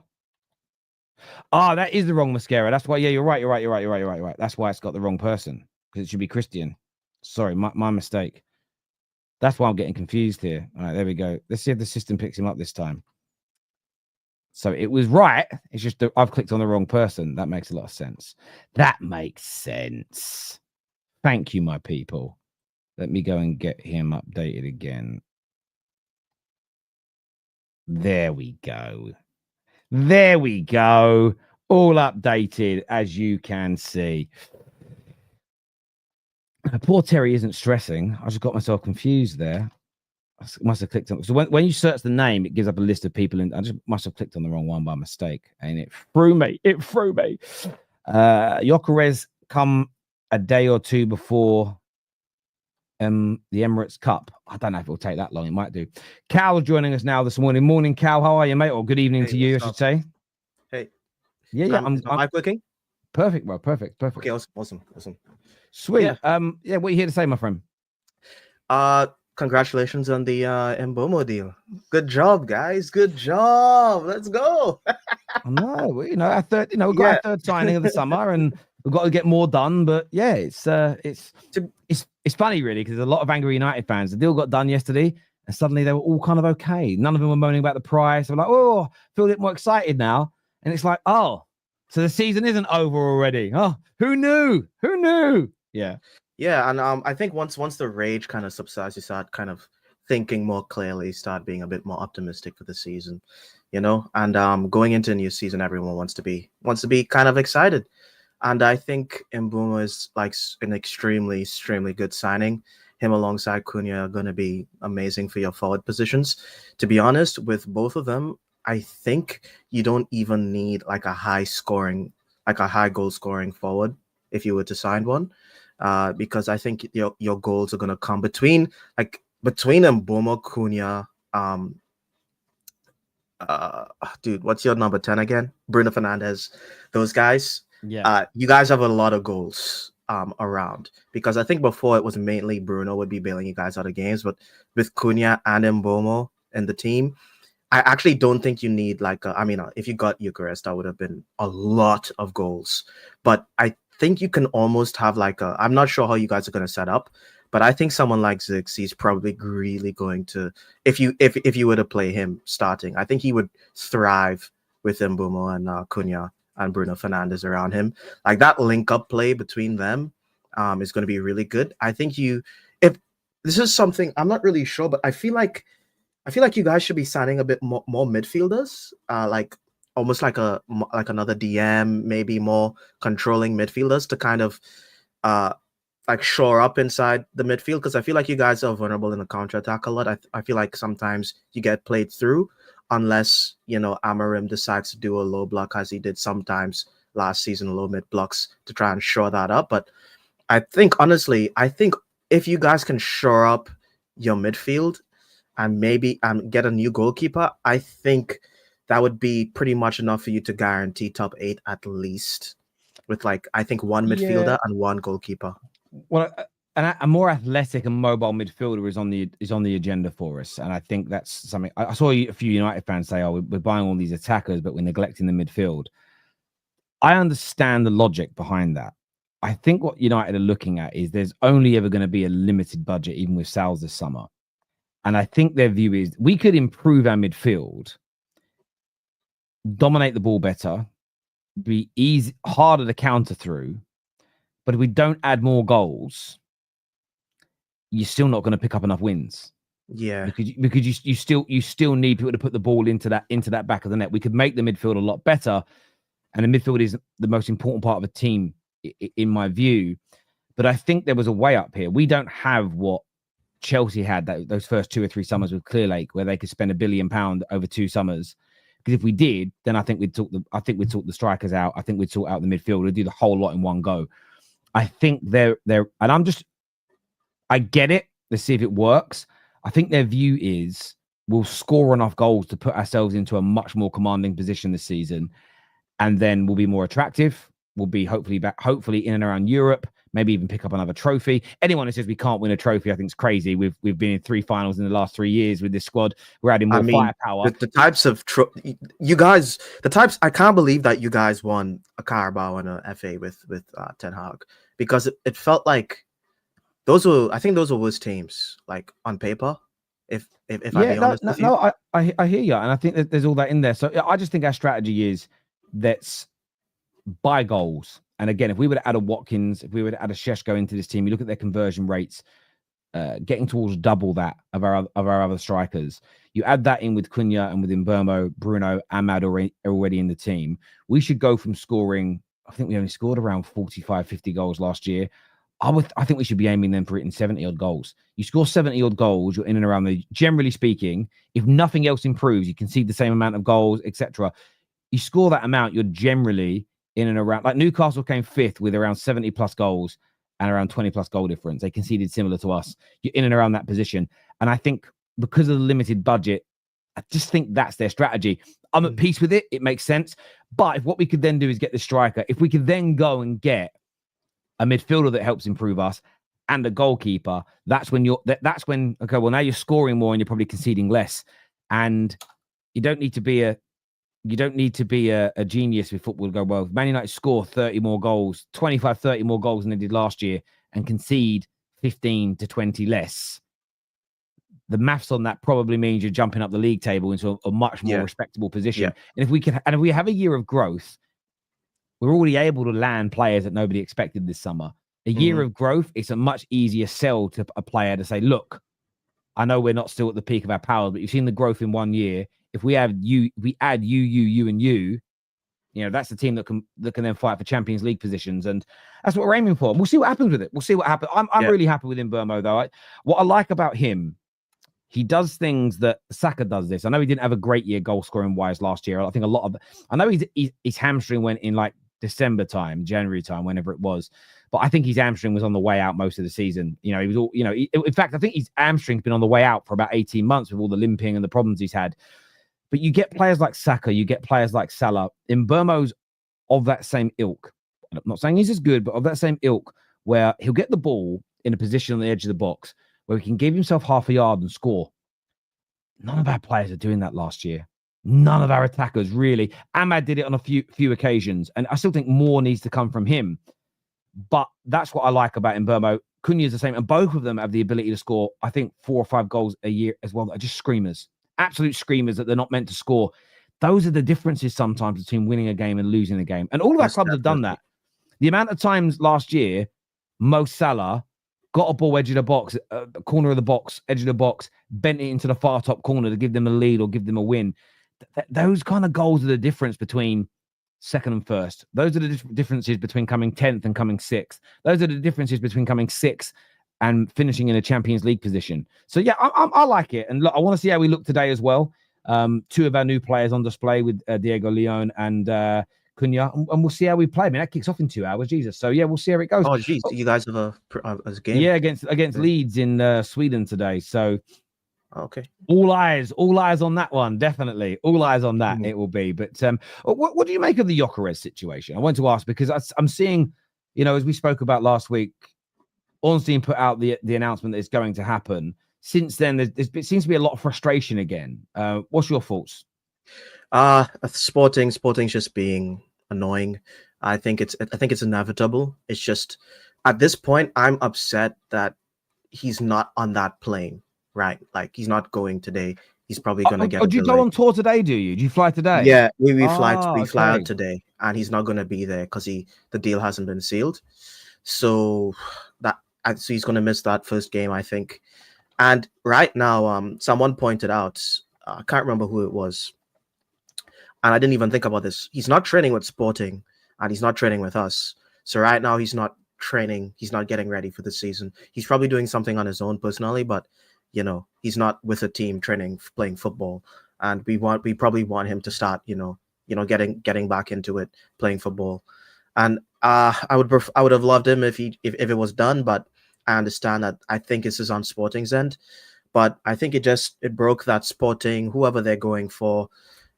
Ah, that is the wrong mascara. That's why. Yeah, you're right. You're right. That's why it's got the wrong person, because it should be Christian. Sorry, my mistake. That's why I'm getting confused here. All right, there we go. Let's see if the system picks him up this time. So it was right. It's just that I've clicked on the wrong person. That makes a lot of sense. That makes sense. Thank you, my people. Let me go and get him updated again. There we go. There we go. All updated, as you can see. Poor Terry isn't stressing. I just got myself confused there. I must have clicked on. So when you search the name, it gives up a list of people. I just must have clicked on the wrong one by mistake. And it threw me. It threw me. Gyokeres come a day or two before the Emirates Cup. I don't know if it'll take that long. It might do. Cal's joining us now this morning. Morning, Cal. How are you, mate? Or good evening to you, I should say. Hey. Yeah. I'm clicking. Perfect, bro. Perfect. Okay, awesome. Sweet. Yeah. What are you here to say, my friend? Congratulations on the Mbeumo deal. Good job, guys. Good job. Let's go. No, our third, we've got our third signing of the summer, and we've got to get more done. But yeah, it's funny really, because there's a lot of angry United fans. The deal got done yesterday, and suddenly they were all kind of okay. None of them were moaning about the price. They're like, oh, feel a bit more excited now. And it's like, oh, so the season isn't over already. Oh, who knew? Who knew? Yeah. Yeah, and I think once the rage kind of subsides, you start kind of thinking more clearly, start being a bit more optimistic for the season, And going into a new season, everyone wants to be kind of excited, and I think Mbeumo is like an extremely good signing. Him alongside Cunha are going to be amazing for your forward positions. To be honest, with both of them, I think you don't even need like a high goal scoring forward if you were to sign one. Because I think your goals are gonna come between Mbeumo, Cunha, dude, what's your number 10 again? Bruno Fernandes, those guys. Yeah. You guys have a lot of goals around, because I think before it was mainly Bruno would be bailing you guys out of games, but with Cunha and Mbeumo in the team, I actually don't think you need if you got Gyokeres, that would have been a lot of goals, but I think you can almost have I'm not sure how you guys are going to set up, but I think someone like Ziggs is probably really going to, if you were to play him starting, I think he would thrive with Mbeumo and Cunha and Bruno Fernandes around him. Like that link up play between them is going to be really good. I think if this is something, I'm not really sure, but I feel like you guys should be signing a bit more midfielders, almost like another DM, maybe more controlling midfielders to kind of shore up inside the midfield, because I feel like you guys are vulnerable in the counter-attack a lot. I feel like sometimes you get played through unless Amarim decides to do a low block, as he did sometimes last season, low mid blocks to try and shore that up. But I think if you guys can shore up your midfield and maybe get a new goalkeeper, I think that would be pretty much enough for you to guarantee top 8 at least, with I think one midfielder and one goalkeeper. Well, a more athletic and mobile midfielder is on the agenda for us, and I think that's something. I saw a few United fans say, "Oh, we're buying all these attackers, but we're neglecting the midfield." I understand the logic behind that. I think what United are looking at is there's only ever going to be a limited budget, even with sales this summer, and I think their view is we could improve our midfield, dominate the ball better, be harder to counter through. But if we don't add more goals, you're still not going to pick up enough wins. Yeah, because you still need people to put the ball into that back of the net. We could make the midfield a lot better, and the midfield is the most important part of a team, in my view. But I think there was a way up here. We don't have what Chelsea had those first 2 or 3 summers with Clearlake, where they could spend £1 billion over 2 summers. Because if we did, then I think we'd talk the strikers out. I think we'd sort out the midfield. We'd do the whole lot in one go. I think they're and I get it. Let's see if it works. I think their view is we'll score enough goals to put ourselves into a much more commanding position this season, and then we'll be more attractive. We'll be hopefully in and around Europe, maybe even pick up another trophy. Anyone who says we can't win a trophy, I think is crazy. We've been in 3 finals in the last 3 years with this squad. We're adding more firepower. The types of you guys, I can't believe that you guys won a Carabao and a FA with Ten Hag, because it felt like those were worse teams, like on paper. If I be honest with you. No, I hear you, and I think that there's all that in there. So I just think our strategy is let's buy goals. And again, if we were to add a Watkins, if we were to add a Šeško into this team, you look at their conversion rates, getting towards double that of our other strikers. You add that in with Cunha and with Mbeumo, Bruno, Ahmad already in the team. We should go from scoring. I think we only scored around 45, 50 goals last year. I think we should be aiming then for hitting 70-odd goals. You score 70-odd goals, you're in and around the. Generally speaking, if nothing else improves, you concede the same amount of goals, etc. You score that amount, you're generally in and around. Like Newcastle came 5th with around 70+ goals and around 20+ goal difference. They conceded similar to us. You're in and around that position. And I think because of the limited budget, I just think that's their strategy. I'm at peace with it. It makes sense. But if what we could then do is get the striker, if we could then go and get a midfielder that helps improve us and a goalkeeper, that's when okay, well, now you're scoring more and you're probably conceding less. And you don't need to be a genius with football to go, well, if Man United score 30 more goals, 25, 30 more goals than they did last year and concede 15 to 20 less. The maths on that probably means you're jumping up the league table into a much more respectable position. Yeah. And if we have a year of growth, we're already able to land players that nobody expected this summer. A year of growth, it's a much easier sell to a player to say, look, I know we're not still at the peak of our powers, but you've seen the growth in 1 year. If we add you, and you, that's the team that can then fight for Champions League positions. And that's what we're aiming for. And we'll see what happens with it. We'll see what happens. I'm really happy with Mbeumo, though. What I like about him, he does things that Saka does this. I know he didn't have a great year goal scoring wise last year. I think I know his hamstring went in like December time, January time, whenever it was. But I think his hamstring was on the way out most of the season. He was all, in fact, I think his hamstring's been on the way out for about 18 months with all the limping and the problems he's had. But you get players like Saka, you get players like Salah. Mbeumo's of that same ilk. I'm not saying he's as good, but of that same ilk, where he'll get the ball in a position on the edge of the box where he can give himself half a yard and score. None of our players are doing that last year. None of our attackers, really. Ahmad did it on a few occasions, and I still think more needs to come from him. But that's what I like about Mbeumo. Cunha is the same, and both of them have the ability to score, I think, 4 or 5 goals a year as well. They're just screamers. Absolute screamers that they're not meant to score. Those are the differences sometimes between winning a game and losing a game. And all of our clubs have done that. The amount of times last year, Mo Salah got a ball edge of the box, corner of the box, edge of the box, bent it into the far top corner to give them a lead or give them a win. Those kind of goals are the difference between second and first. Those are the differences between coming 10th and coming 6th. Those are the differences between coming 6th and finishing in a Champions League position. So, yeah, I like it. And look, I want to see how we look today as well. 2 of our new players on display with Diego Leon and Cunha. And we'll see how we play. I mean, that kicks off in 2 hours. Jesus. So, yeah, we'll see how it goes. Oh, geez. You guys have a game? Yeah, against Leeds in Sweden today. So, okay. All eyes on that one. Definitely. All eyes on that. It will be. But what do you make of the Gyokeres situation? I want to ask because I'm seeing, as we spoke about last week, Ornstein put out the announcement that it's going to happen. Since then, there seems to be a lot of frustration again. What's your thoughts? Sporting's just being annoying. I think it's inevitable. It's just at this point, I'm upset that he's not on that plane, right? Like he's not going today. he's probably going to get. Do you go on tour today? Do you? Do you fly today? Yeah, we fly okay. out today, and he's not going to be there because the deal hasn't been sealed. So he's going to miss that first game, I think. And right now, someone pointed out, I can't remember who it was, and I didn't even think about this. He's not training with Sporting, and he's not training with us. So right now, he's not training. He's not getting ready for the season. He's probably doing something on his own personally, but he's not with a team training, playing football. And we probably want him to start, getting back into it, playing football. And I would have loved him if it was done, but I understand that I think this is on Sporting's end. But I think it broke that Sporting, whoever they're going for,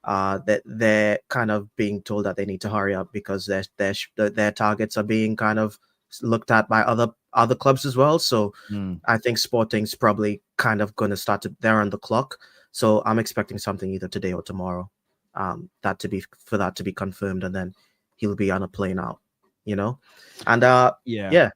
that they're kind of being told that they need to hurry up because their targets are being kind of looked at by other clubs as well. So I think Sporting's probably kind of going to start they're on the clock. So I'm expecting something either today or tomorrow, that to be confirmed, and then he'll be on a plane out, and yeah.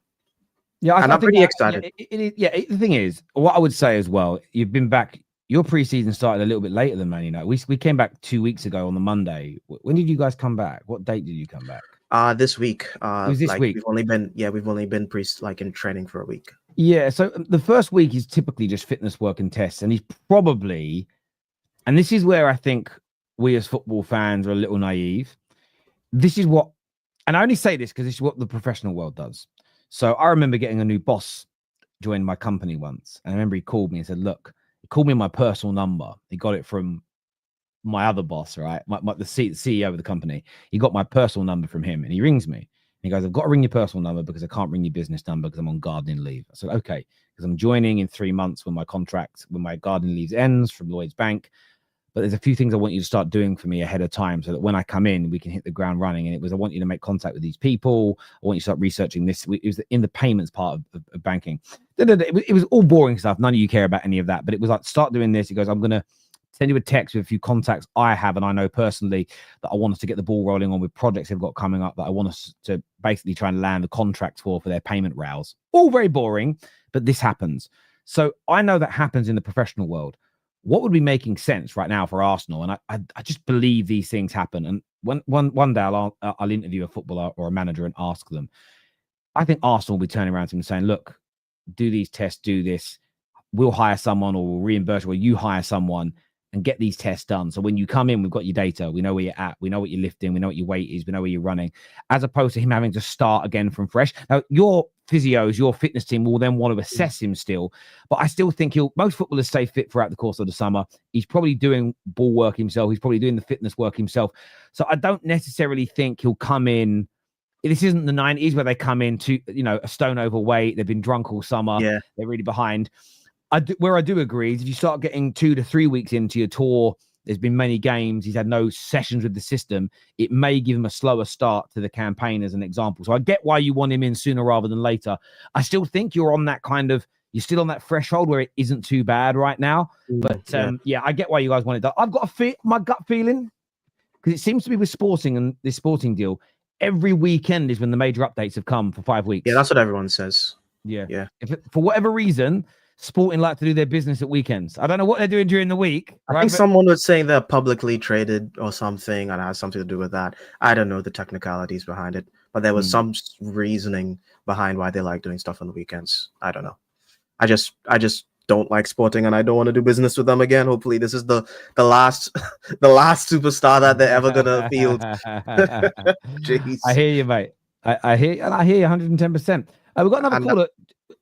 I'm pretty excited. The thing is, what I would say as well, you've been back. Your preseason started a little bit later than Man United. We came back 2 weeks ago on the Monday. When did you guys come back? What date did you come back? This week. It was this week. We've only been in training for a week. Yeah. So the first week is typically just fitness work and tests, and he's probably, and this is where I think we as football fans are a little naive. This is what, and I only say this because this is what the professional world does. So I remember getting a new boss join my company once, and I remember he called me and said, "Look," he called me my personal number. He got it from my other boss, right? The CEO of the company. He got my personal number from him, and he rings me. And he goes, "I've got to ring your personal number because I can't ring your business number because I'm on gardening leave." I said, "Okay," because I'm joining in 3 months when my gardening leave ends from Lloyds Bank. But there's a few things I want you to start doing for me ahead of time so that when I come in, we can hit the ground running. And it was, I want you to make contact with these people. I want you to start researching this. It was in the payments part of banking. It was all boring stuff. None of you care about any of that. But it was like, start doing this. He goes, "I'm going to send you a text with a few contacts I have and I know personally that I want us to get the ball rolling on with projects they've got coming up that I want us to basically try and land the contracts for their payment rails." All very boring, but this happens. So I know that happens in the professional world. What would be making sense right now for Arsenal? And I just believe these things happen. And one day I'll interview a footballer or a manager and ask them. I think Arsenal will be turning around to them and saying, "Look, do these tests, do this. We'll hire someone or we'll reimburse you, or you hire someone and get these tests done. So when you come in, we've got your data. We know where you're at. We know what you're lifting. We know what your weight is. We know where you're running," as opposed to him having to start again from fresh. Now, your physios, your fitness team will then want to assess him still. But I still think most footballers stay fit throughout the course of the summer. He's probably doing ball work himself. He's probably doing the fitness work himself. So I don't necessarily think he'll come in. This isn't the 90s where they come in to, a stone overweight. They've been drunk all summer. Yeah. They're really behind. Where I do agree is if you start getting 2 to 3 weeks into your tour, there's been many games, he's had no sessions with the system, it may give him a slower start to the campaign as an example. So I get why you want him in sooner rather than later. I still think you're on that you're still on that threshold where it isn't too bad right now. But I get why you guys want it done. I've got my gut feeling, because it seems to be with Sporting and this Sporting deal, every weekend is when the major updates have come for 5 weeks. Yeah, that's what everyone says. Yeah. For whatever reason, Sporting like to do their business at weekends. I don't know what they're doing during the week. I think someone was saying they're publicly traded or something, and it has something to do with that. I don't know the technicalities behind it, but there was some reasoning behind why they like doing stuff on the weekends. I don't know. I just don't like Sporting, and I don't want to do business with them again. Hopefully, this is the last superstar that they're ever gonna field. Jeez. I hear you, mate. I hear you 110%. We've got another caller.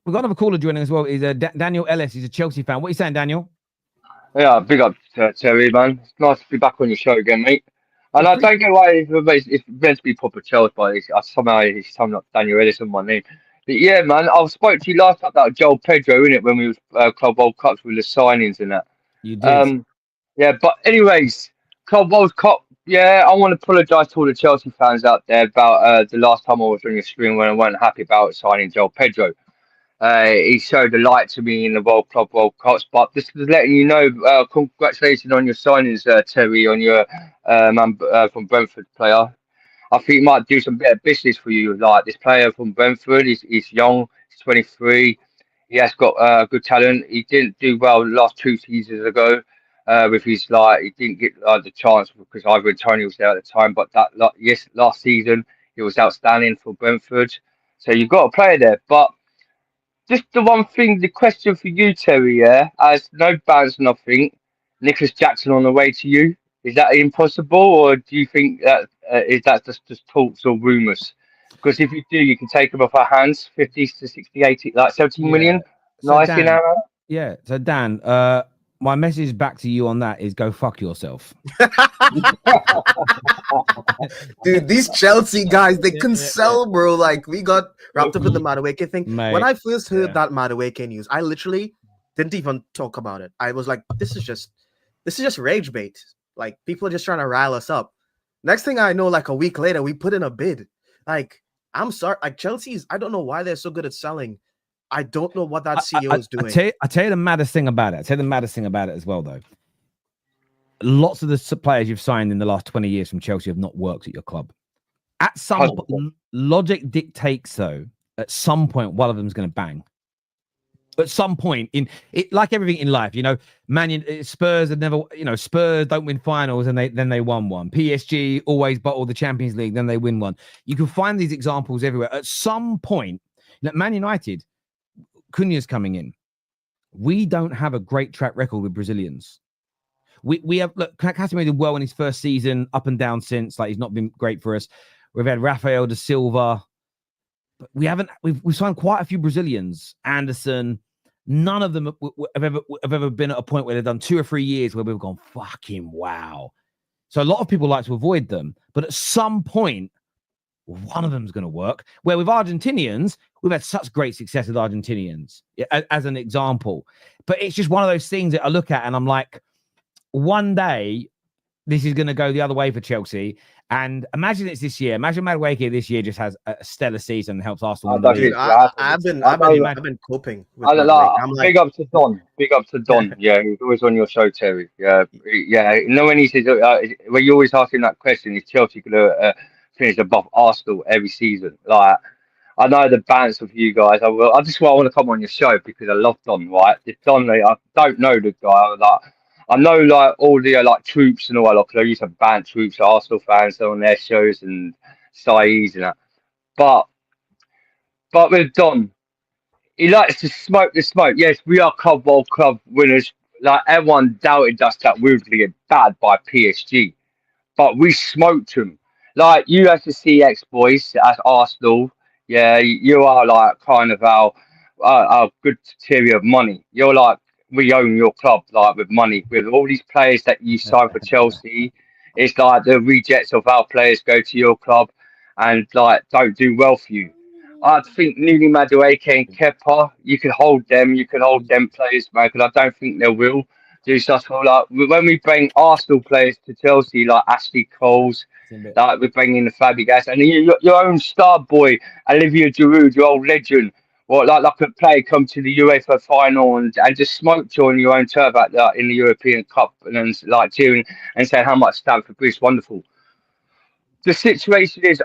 We've got another caller joining as well. He's Daniel Ellis. He's a Chelsea fan. What are you saying, Daniel? Yeah, big up Terry, man. It's nice to be back on your show again, mate. And I don't get why it's meant to be proper Chelsea, but somehow he's coming up Daniel Ellis on my name. But yeah, man, I spoke to you last time about Joel Pedro, innit, when we was Club World Cups with the signings and that. You did. Yeah, but anyways, Club World Cup. Yeah, I want to apologise to all the Chelsea fans out there about the last time I was on your stream when I wasn't happy about signing Joel Pedro. He showed the light to me in the Club World Cups, but just letting you know, congratulations on your signings, Terry, on your man from Brentford player. I think he might do some better business for you. Like this player from Brentford, he's young, he's 23, he has got good talent. He didn't do well the last 2 seasons ago. with his he didn't get the chance because Ivan Toney was there at the time. But last season he was outstanding for Brentford. So you've got a player there. But just the one thing, the question for you, Terry, as no bans, nothing. Nicholas Jackson on the way to you. Is that impossible, or do you think that is that just talks or rumours? Because if you do, you can take him off our hands, 50 to 60, 80, 17 million. So Nice, Dan, so Dan, my message back to you on that is go fuck yourself. Dude, these Chelsea guys, they can sell, bro. Like, we got wrapped up in the Madueke thing. Mate, when I first heard that Madueke news, I literally didn't even talk about it. I was like, this is just rage bait. Like, people are just trying to rile us up. Next thing I know, like a week later, we put in a bid. Like, I'm sorry, like Chelsea's, I don't know why they're so good at selling. I don't know what that CEO is doing. I tell you the maddest thing about it. I tell you the maddest thing about it as well, though. Lots of the players you've signed in the last 20 years from Chelsea have not worked at your club. At some point, logic dictates, though, at some point, one of them is going to bang. At some point, in it, like everything in life, you know, Spurs have never, you know, Spurs don't win finals and then they won one. PSG always bottle the Champions League, then they win one. You can find these examples everywhere. At some point, like Man United, Cunha's coming in. We don't have a great track record with Brazilians. We have, look, Casemiro did well in his first season, up and down since, like he's not been great for us. We've had Rafael da Silva, but we've signed quite a few Brazilians. Anderson, none of them have ever been at a point where they've done 2 or 3 years where we've gone, fucking wow. So a lot of people like to avoid them, but at some point, one of them's going to work. Where with Argentinians, we've had such great success with Argentinians, as an example. But it's just one of those things that I look at and I'm like, one day, this is going to go the other way for Chelsea. And imagine it's this year. Imagine Madueke this year just has a stellar season and helps Arsenal win the league. I've been coping with big up to Don. Big up to Don. Yeah, he's always on your show, Terry. Yeah. You know, when he says, when you always ask him that question, is Chelsea going to finish above Arsenal every season? Like, I know the balance of you guys. I just want to come on your show because I love Don, right? Don, I don't know the guy. I know like all the troops and all that. Like, I used to ban troops, Arsenal fans on their shows and Saeeds and that. But with Don, he likes to smoke the smoke. Yes, we are Club World Club winners. Like, everyone doubted us that we were going to get bad by PSG, but we smoked them. Like, you as the CX boys at Arsenal, yeah, you are like kind of our good tier of money. You're like, we own your club, like, with money. With all these players that you sign for Chelsea, it's like the rejects of our players go to your club and like don't do well for you. I think Nuni Madueke and Kepa, you could hold them players, man, because I don't think they will do such well. Like, when we bring Arsenal players to Chelsea, like Ashley Coles, like we're bringing the Fabregas, and your own star boy, Olivier Giroud, your old legend. Well, like a player come to the UEFA final and just smoked you on your own turf in the European Cup and then like cheering and saying how much Stamford Bridge is wonderful. The situation is,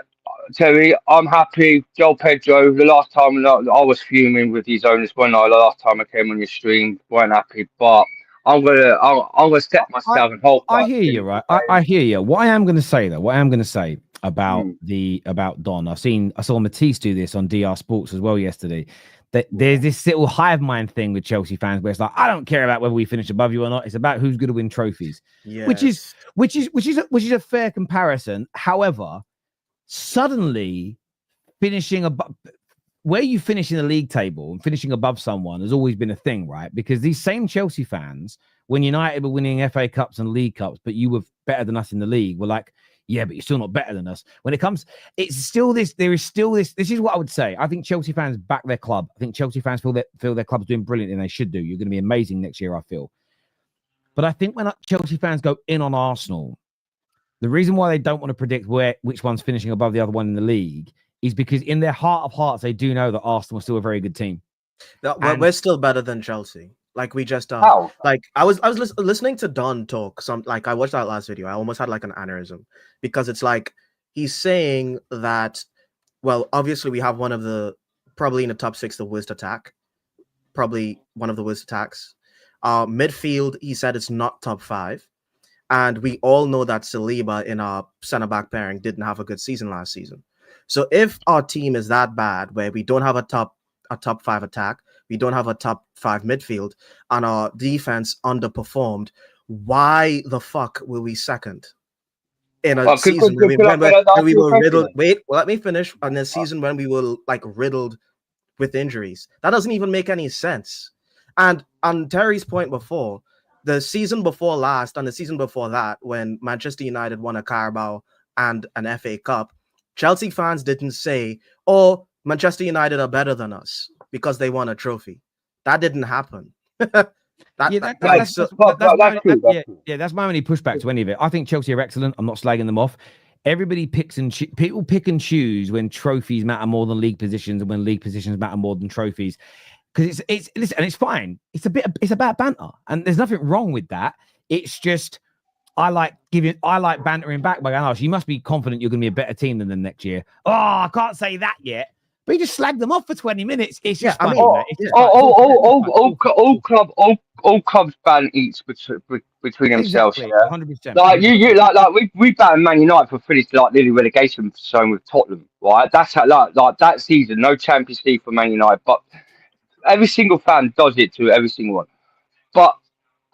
Terry, I'm happy. Joel Pedro, the last time I was fuming with these owners when the last time I came on your stream, weren't happy, but I'm gonna step myself and hold. I hear you, right? I hear you. What I am going to say about Don, I saw Matisse do this on DR Sports as well yesterday. That there's this little hive mind thing with Chelsea fans where it's like, I don't care about whether we finish above you or not. It's about who's going to win trophies. Yes. Which is a fair comparison. However, suddenly finishing above, where you finish in the league table and finishing above someone has always been a thing, right? Because these same Chelsea fans, when United were winning FA Cups and League Cups, but you were better than us in the league, were like, yeah, but you're still not better than us. When it comes, there is still this, this is what I would say. I think Chelsea fans back their club. I think Chelsea fans feel their club's doing brilliant and they should do. You're going to be amazing next year, I feel. But I think when Chelsea fans go in on Arsenal, the reason why they don't want to predict which one's finishing above the other one in the league is because in their heart of hearts, they do know that Arsenal are still a very good team. We're still better than Chelsea. Like, we just like I was listening to Don talk. I watched that last video. I almost had like an aneurysm because it's like he's saying that, well, obviously we have one of the, probably in the top 6, the worst attack, probably one of the worst attacks. Midfield, he said it's not top 5. And we all know that Saliba in our centre-back pairing didn't have a good season last season. So if our team is that bad, where we don't have a top 5 attack, we don't have a top 5 midfield, and our defense underperformed, why the fuck were we second? In a season when we were riddled. Wait, well, let me finish. On a season when we were like riddled with injuries, that doesn't even make any sense. And on Terry's point before, the season before last and the season before that, when Manchester United won a Carabao and an FA Cup, Chelsea fans didn't say, "Oh, Manchester United are better than us because they won a trophy." That didn't happen. That's my only pushback to any of it. I think Chelsea are excellent. I'm not slagging them off. Everybody people pick and choose when trophies matter more than league positions and when league positions matter more than trophies. Because listen, and it's fine. It's about banter, and there's nothing wrong with that. It's just I like bantering back by going, "Oh, you must be confident you're going to be a better team than them next year." Oh, I can't say that yet. But you just slag them off for 20 minutes. It's just funny. All clubs ban each between themselves. Exactly, yeah? 100%. Like we banned Man United for finished like nearly relegation zone with Tottenham, right? That's how like that season, no Champions League for Man United, but every single fan does it to every single one. But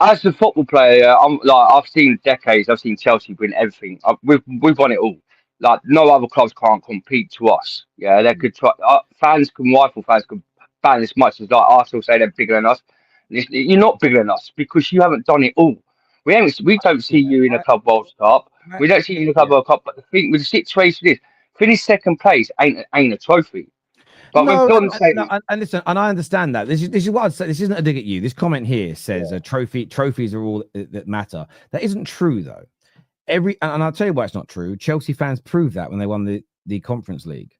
as a football player, I've seen decades. I've seen Chelsea win everything. We've won it all. Like no other clubs can't compete to us. Yeah, they could try. Rifle fans can ban as much as like Arsenal say they're bigger than us. You're not bigger than us because you haven't done it all. We don't see you in a Club World Cup. We don't see you in a Club World Cup. But the thing with the situation is, finish second place ain't a trophy. But and listen, and I understand that. This is what I'd say. This isn't a dig at you. This comment here says trophies are all that matter. That isn't true though. And I'll tell you why it's not true. Chelsea fans proved that when they won the Conference League.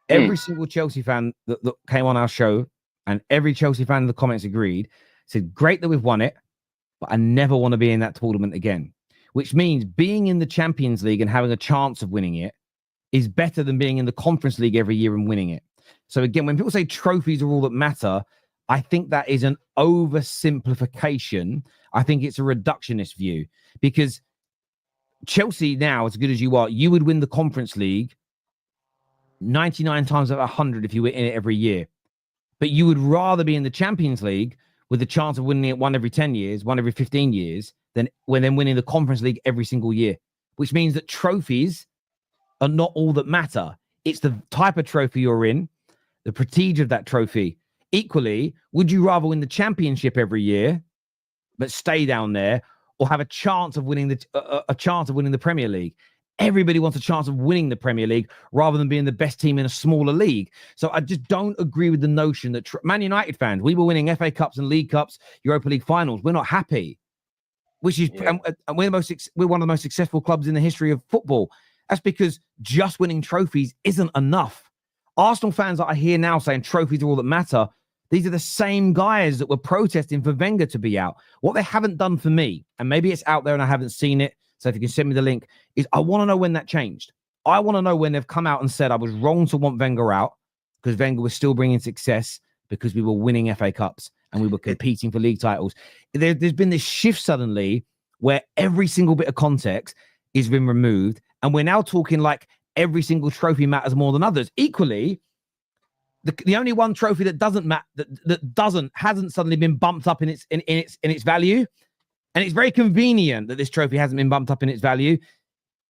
Every single Chelsea fan that came on our show, and every Chelsea fan in the comments agreed, said, "Great that we've won it, but I never want to be in that tournament again." Which means being in the Champions League and having a chance of winning it is better than being in the Conference League every year and winning it. So again, when people say trophies are all that matter, I think that is an oversimplification. I think it's a reductionist view, because Chelsea now, as good as you are, you would win the Conference League 99 times out of 100 if you were in it every year. But you would rather be in the Champions League with the chance of winning it one every 10 years, one every 15 years, than winning the Conference League every single year, which means that trophies are not all that matter. It's the type of trophy you're in, the prestige of that trophy. Equally, would you rather win the Championship every year, but stay down there, or have a chance of winning the Premier League? Everybody wants a chance of winning the Premier League rather than being the best team in a smaller league. So I just don't agree with the notion that Man United fans, we were winning FA Cups and League Cups, Europa League finals. We're not happy, which is, and we're one of the most successful clubs in the history of football. That's because just winning trophies isn't enough. Arsenal fans that I hear now saying trophies are all that matter, these are the same guys that were protesting for Wenger to be out. What they haven't done for me, and maybe it's out there and I haven't seen it, so if you can send me the link, is I want to know when that changed. I want to know when they've come out and said I was wrong to want Wenger out because Wenger was still bringing success because we were winning FA Cups and we were competing for league titles. There's been this shift suddenly where every single bit of context has been removed, and we're now talking like every single trophy matters more than others. Equally, the only one trophy that doesn't matter, hasn't suddenly been bumped up in its value, and it's very convenient that this trophy hasn't been bumped up in its value,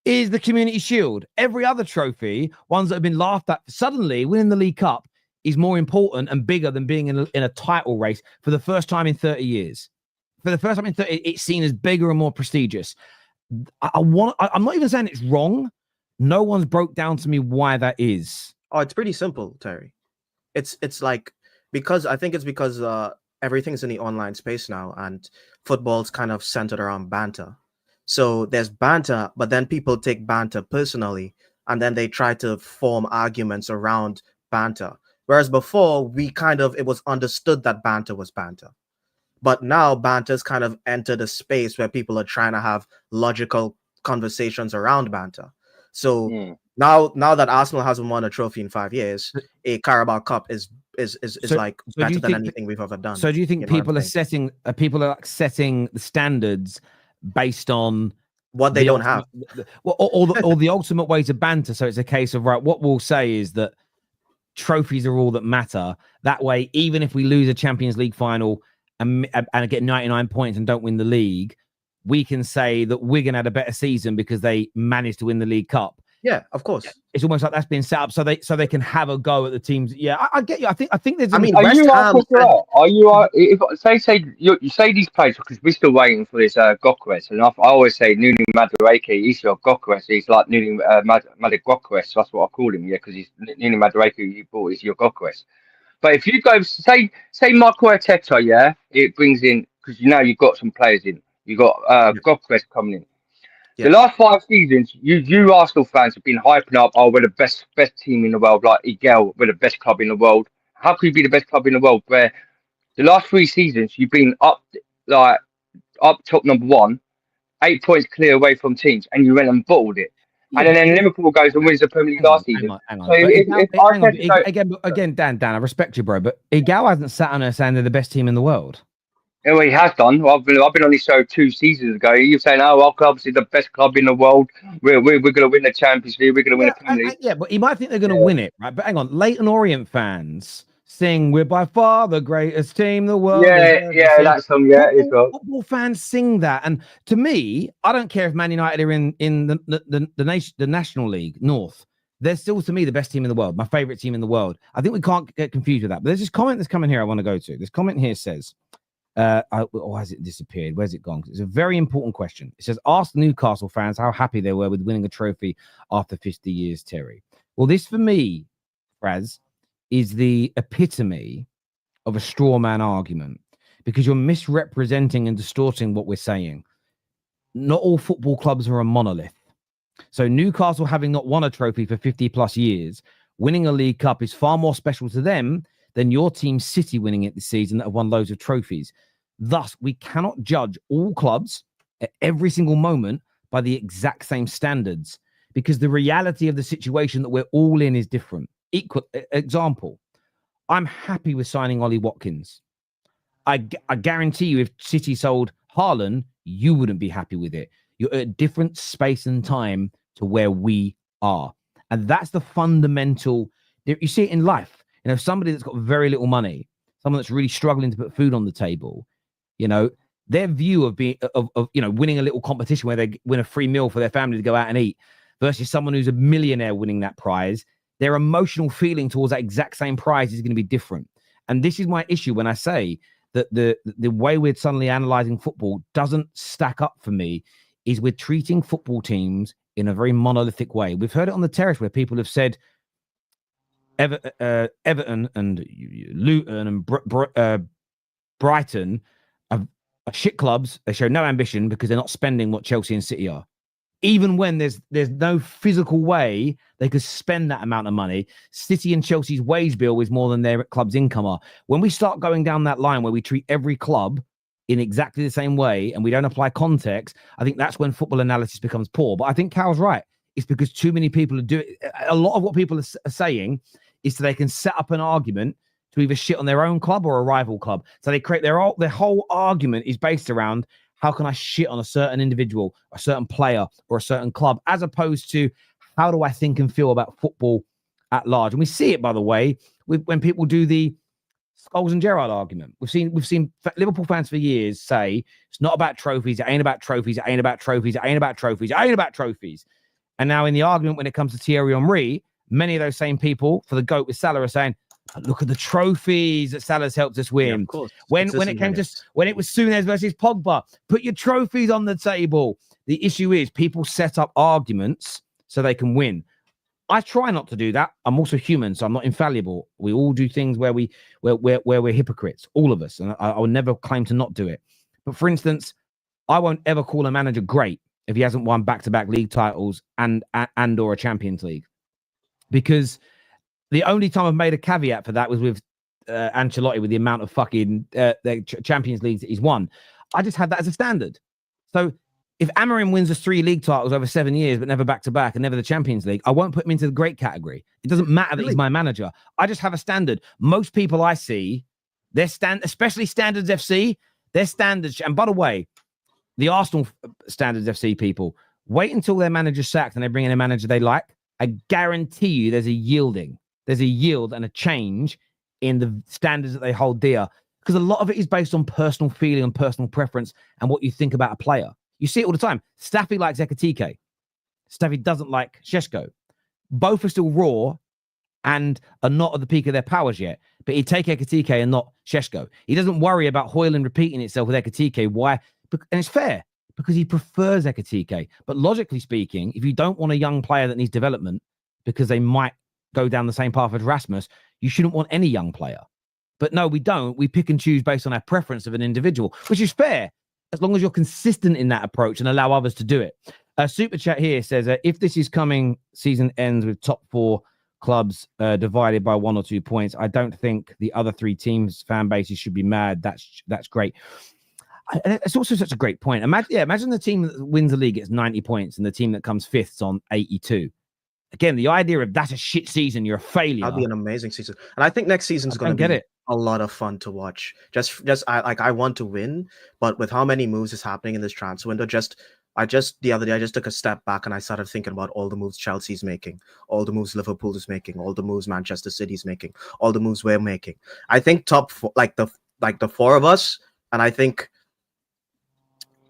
is the Community Shield. Every other trophy, ones that have been laughed at, suddenly winning the League Cup is more important and bigger than being in a title race for the first time in 30 years. For the first time in 30, it's seen as bigger and more prestigious. I'm not even saying it's wrong. No one's broke down to me why that is. Oh, it's pretty simple, Terry. It's like, because I think it's because everything's in the online space now, and football's kind of centered around banter. So there's banter, but then people take banter personally, and then they try to form arguments around banter. Whereas before, it was understood that banter was banter. But now banter's kind of entered a space where people are trying to have logical conversations around banter. So now that Arsenal hasn't won a trophy in 5 years, a Carabao Cup is is So like do you better than think anything we've ever done. So do you think You know what people I'm are saying? setting the standards based on What they the don't have. or the ultimate way to banter? So it's a case of, right, what we'll say is that trophies are all that matter. That way, even if we lose a Champions League final and get 99 points and don't win the league, we can say that Wigan had a better season because they managed to win the League Cup. Yeah, of course. It's almost like that's been set up so they can have a go at the teams. Yeah, I get you. I think there's. I mean, Are West you Ham. Are you if you say these players, because we're still waiting for this Gyokeres, and I always say Nuni Madueke is your Gyokeres. He's like Nuni Madueke. That's what I call him. Yeah, because he's Nuni Madueke. You bought is your Gyokeres. But if you go say Michael Arteta, yeah, it brings in, because you know you've got some players in. You got Gyokeres coming in. Yeah. The last 5 seasons, you Arsenal fans have been hyping up, oh, we're the best team in the world, like Eagle, we're the best club in the world. How could you be the best club in the world where the last 3 seasons you've been up top number 1, 8 points clear away from teams, and you went and bottled it. Yeah, and then Liverpool goes and wins the Premier League last season. Hang on. So Again, Dan, I respect you, bro, but Egal hasn't sat on there saying they're the best team in the world. Yeah, well, he has done. I've been on his show 2 seasons ago. You're saying, "Oh, our club's the best club in the world. We're going to win the Champions League. We're going to win the Premier League." Yeah, but he might think they're going to win it, right? But hang on, Leyton Orient fans sing, "We're by far the greatest team the world." Yeah, that's some. Yeah, as well. Football fans sing that, and to me, I don't care if Man United are in the National League North. They're still, to me, the best team in the world, my favorite team in the world. I think we can't get confused with that. But there's this comment that's coming here I want to go to. This comment here says, why has it disappeared? Where's it gone? It's a very important question. It says, ask Newcastle fans how happy they were with winning a trophy after 50 years, Terry. Well, this for me, Raz, is the epitome of a straw man argument, because you're misrepresenting and distorting what we're saying. Not all football clubs are a monolith. So Newcastle, having not won a trophy for 50 plus years, winning a League Cup is far more special to them than your team City winning it this season that have won loads of trophies. Thus, we cannot judge all clubs at every single moment by the exact same standards, because the reality of the situation that we're all in is different. Example, I'm happy with signing Ollie Watkins. I guarantee you, if City sold Haaland, you wouldn't be happy with it. You're at a different space and time to where we are. And that's the fundamental. You see it in life. You know, somebody that's got very little money, someone that's really struggling to put food on the table, you know, their view of being of winning a little competition where they win a free meal for their family to go out and eat, versus someone who's a millionaire winning that prize, their emotional feeling towards that exact same prize is going to be different. And this is my issue when I say that the way we're suddenly analyzing football doesn't stack up for me, is we're treating football teams in a very monolithic way. We've heard it on the terrace where people have said Everton and Luton and Brighton are shit clubs. They show no ambition because they're not spending what Chelsea and City are. Even when there's no physical way they could spend that amount of money. City and Chelsea's wage bill is more than their club's income are. When we start going down that line where we treat every club in exactly the same way and we don't apply context, I think that's when football analysis becomes poor. But I think Cal's right. It's because too many people are doing. A lot of what people are saying is so they can set up an argument to either shit on their own club or a rival club. So they create their whole argument is based around, how can I shit on a certain individual, a certain player, or a certain club, as opposed to how do I think and feel about football at large. And we see it, by the way, when people do the Scholes and Gerrard argument. We've seen Liverpool fans for years say it's not about trophies, it ain't about trophies, it ain't about trophies, it ain't about trophies, it ain't about trophies. And now in the argument when it comes to Thierry Henry, many of those same people for the GOAT with Salah are saying, look at the trophies that Salah's helped us win. Yeah, of course. When it was Sunez versus Pogba, put your trophies on the table. The issue is people set up arguments so they can win. I try not to do that. I'm also human, so I'm not infallible. We all do things where we're hypocrites, all of us, and I will never claim to not do it. But for instance, I won't ever call a manager great if he hasn't won back-to-back league titles and or a Champions League, because the only time I've made a caveat for that was with Ancelotti, with the amount of fucking Champions Leagues that he's won. I just had that as a standard. So if Amorim wins us 3 league titles over 7 years, but never back-to-back and never the Champions League, I won't put him into the great category. It doesn't matter that he's my manager. I just have a standard. Most people I see, especially Standards FC, their standards, and by the way, the Arsenal Standards FC people, wait until their manager's sacked and they bring in a manager they like. I guarantee you there's a yield and a change in the standards that they hold dear, because a lot of it is based on personal feeling and personal preference and what you think about a player. You see it all the time. Staffy likes Ekitike. Staffy doesn't like Šeško. Both are still raw and are not at the peak of their powers yet, but he'd take Ekitike and not Šeško. He doesn't worry about Højlund repeating itself with Ekitike. Why? And it's fair, because he prefers Ekitike. But logically speaking, if you don't want a young player that needs development because they might go down the same path as Rasmus, you shouldn't want any young player. But no, we don't. We pick and choose based on our preference of an individual, which is fair, as long as you're consistent in that approach and allow others to do it. Super chat here says, if this is coming season ends with top 4 clubs divided by 1 or 2 points, I don't think the other 3 teams' fan bases should be mad. That's great. It's also such a great point. Imagine the team that wins the league gets 90 points and the team that comes 5th's on 82. Again, the idea of that's a shit season, you're a failure. That'll be an amazing season. And I think next season's going to be a lot of fun to watch. I want to win, but with how many moves is happening in this transfer window, the other day I just took a step back and I started thinking about all the moves Chelsea's making, all the moves Liverpool is making, all the moves Manchester City's making, all the moves we're making. I think top 4, like the 4 of us, and I think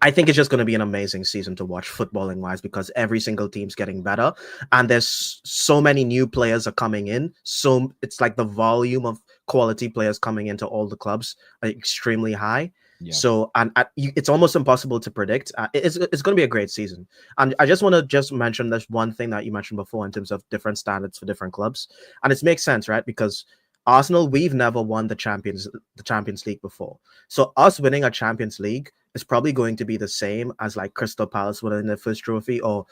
it's just going to be an amazing season to watch footballing wise, because every single team's getting better and there's so many new players are coming in. So it's like the volume of quality players coming into all the clubs are extremely high. Yeah. So, it's almost impossible to predict. It's going to be a great season. And I just want to mention there's one thing that you mentioned before in terms of different standards for different clubs. And it makes sense, right? Because Arsenal, we've never won the Champions League before. So us winning a Champions League is probably going to be the same as like Crystal Palace winning their first trophy, or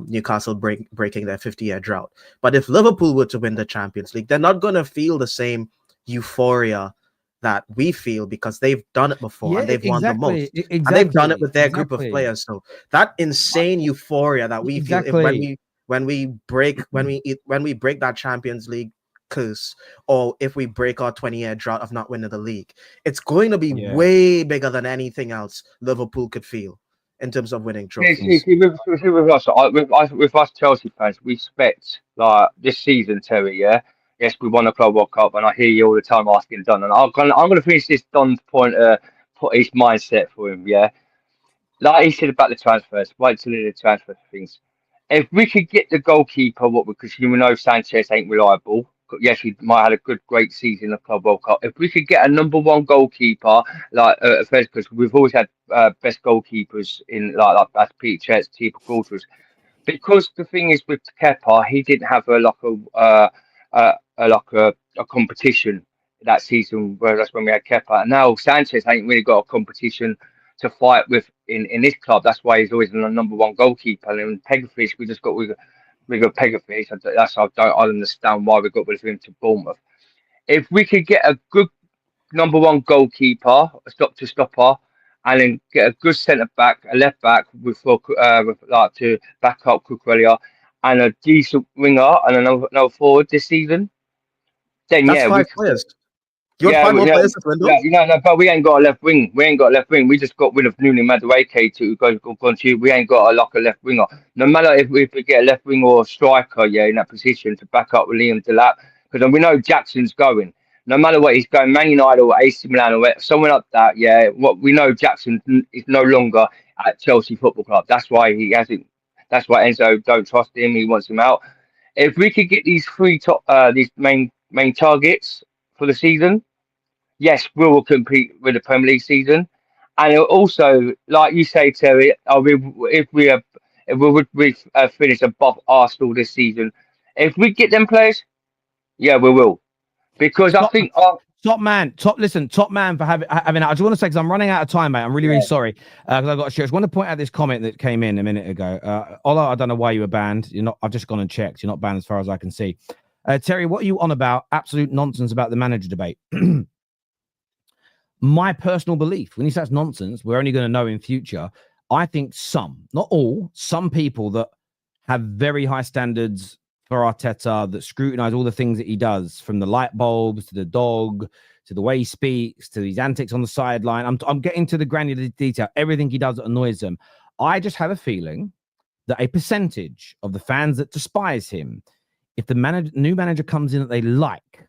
Newcastle breaking their 50-year drought. But if Liverpool were to win the Champions League, they're not going to feel the same euphoria that we feel, because they've done it before and they've won the most. And they've done it with their group of players. So that insane euphoria that we feel when we break that Champions League curse, or if we break our 20-year drought of not winning the league, it's going to be way bigger than anything else Liverpool could feel in terms of winning trophies. With us Chelsea fans, we expect like this season, Terry. Yeah, yes, we won a Club World Cup, and I hear you all the time asking Don, and I'm going to finish this Don's point. Put his mindset for him. Yeah, like he said about the transfers. Wait till the transfer things. If we could get the goalkeeper, because you know Sanchez ain't reliable. Yes, we might have had a great season in the Club World Cup. If we could get a number 1 goalkeeper, like because we've always had best goalkeepers in like that's Peter Cech, Tipa Quarters. Because the thing is with Kepa, he didn't have a competition that season. Where that's when we had Kepa. And now Sanchez ain't really got a competition to fight with in this club. That's why he's always the number 1 goalkeeper. And in Pegafish, we got Pegafish. I don't understand why we got rid of him to Bournemouth. If we could get a good number 1 goalkeeper, a stopper, and then get a good centre back, a left back with to back up Cucurella, and a decent winger and another forward this season, then that's 5 players. You want 5 more players this window? No, but we ain't got a left wing. We just got rid of Nuno Madueke to go to. We ain't got a left winger. No matter if we get a left wing or a striker, in that position to back up with Liam Delap, because we know Jackson's going. No matter what he's going, Man United or AC Milan or someone like that, what we know, Jackson is no longer at Chelsea Football Club. That's why he hasn't. That's why Enzo don't trust him. He wants him out. If we could get these 3 top, these main targets for the season, yes, we will compete with the Premier League season. And also, like you say, Terry, if we finish above Arsenal this season, if we get them players, we will. Because I think top man for having. I just want to say, because I'm running out of time, mate. I'm really sorry because I got to share. I just want to point out this comment that came in a minute ago. Ola, I don't know why you were banned. You're not. I've just gone and checked. You're not banned as far as I can see. Terry, what are you on about? Absolute nonsense about the manager debate. My personal belief, when he says nonsense, we're only going to know in future. I think some, not all, some people that have very high standards for Arteta, that scrutinize all the things that he does, from the light bulbs to the dog to the way he speaks to his antics on the sideline. I'm getting to the granular detail. Everything he does that annoys them. I just have a feeling that a percentage of the fans that despise him, if the new manager comes in that they like,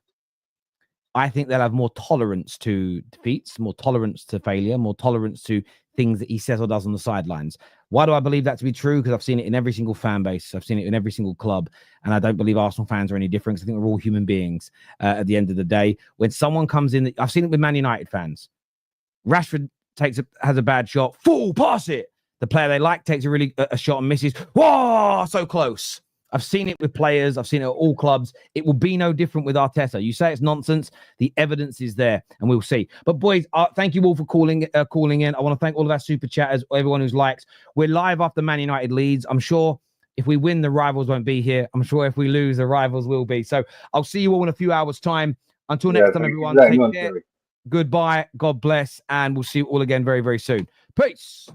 I think they'll have more tolerance to defeats, more tolerance to failure, more tolerance to things that he says or does on the sidelines. Why do I believe that to be true? Because I've seen it in every single fan base. I've seen it in every single club. And I don't believe Arsenal fans are any different. I think we're all human beings at the end of the day. When someone comes in, I've seen it with Man United fans. Rashford has a bad shot. Fool, pass it. The player they like takes a shot and misses. Whoa, so close. I've seen it with players. I've seen it at all clubs. It will be no different with Arteta. You say it's nonsense. The evidence is there, and we'll see. But boys, thank you all for calling in. I want to thank all of our super chatters, everyone who's liked. We're live after Man United leads. I'm sure if we win, the rivals won't be here. I'm sure if we lose, the rivals will be. So I'll see you all in a few hours' time. Until next time, everyone, take care. Goodbye. God bless, and we'll see you all again very, very soon. Peace.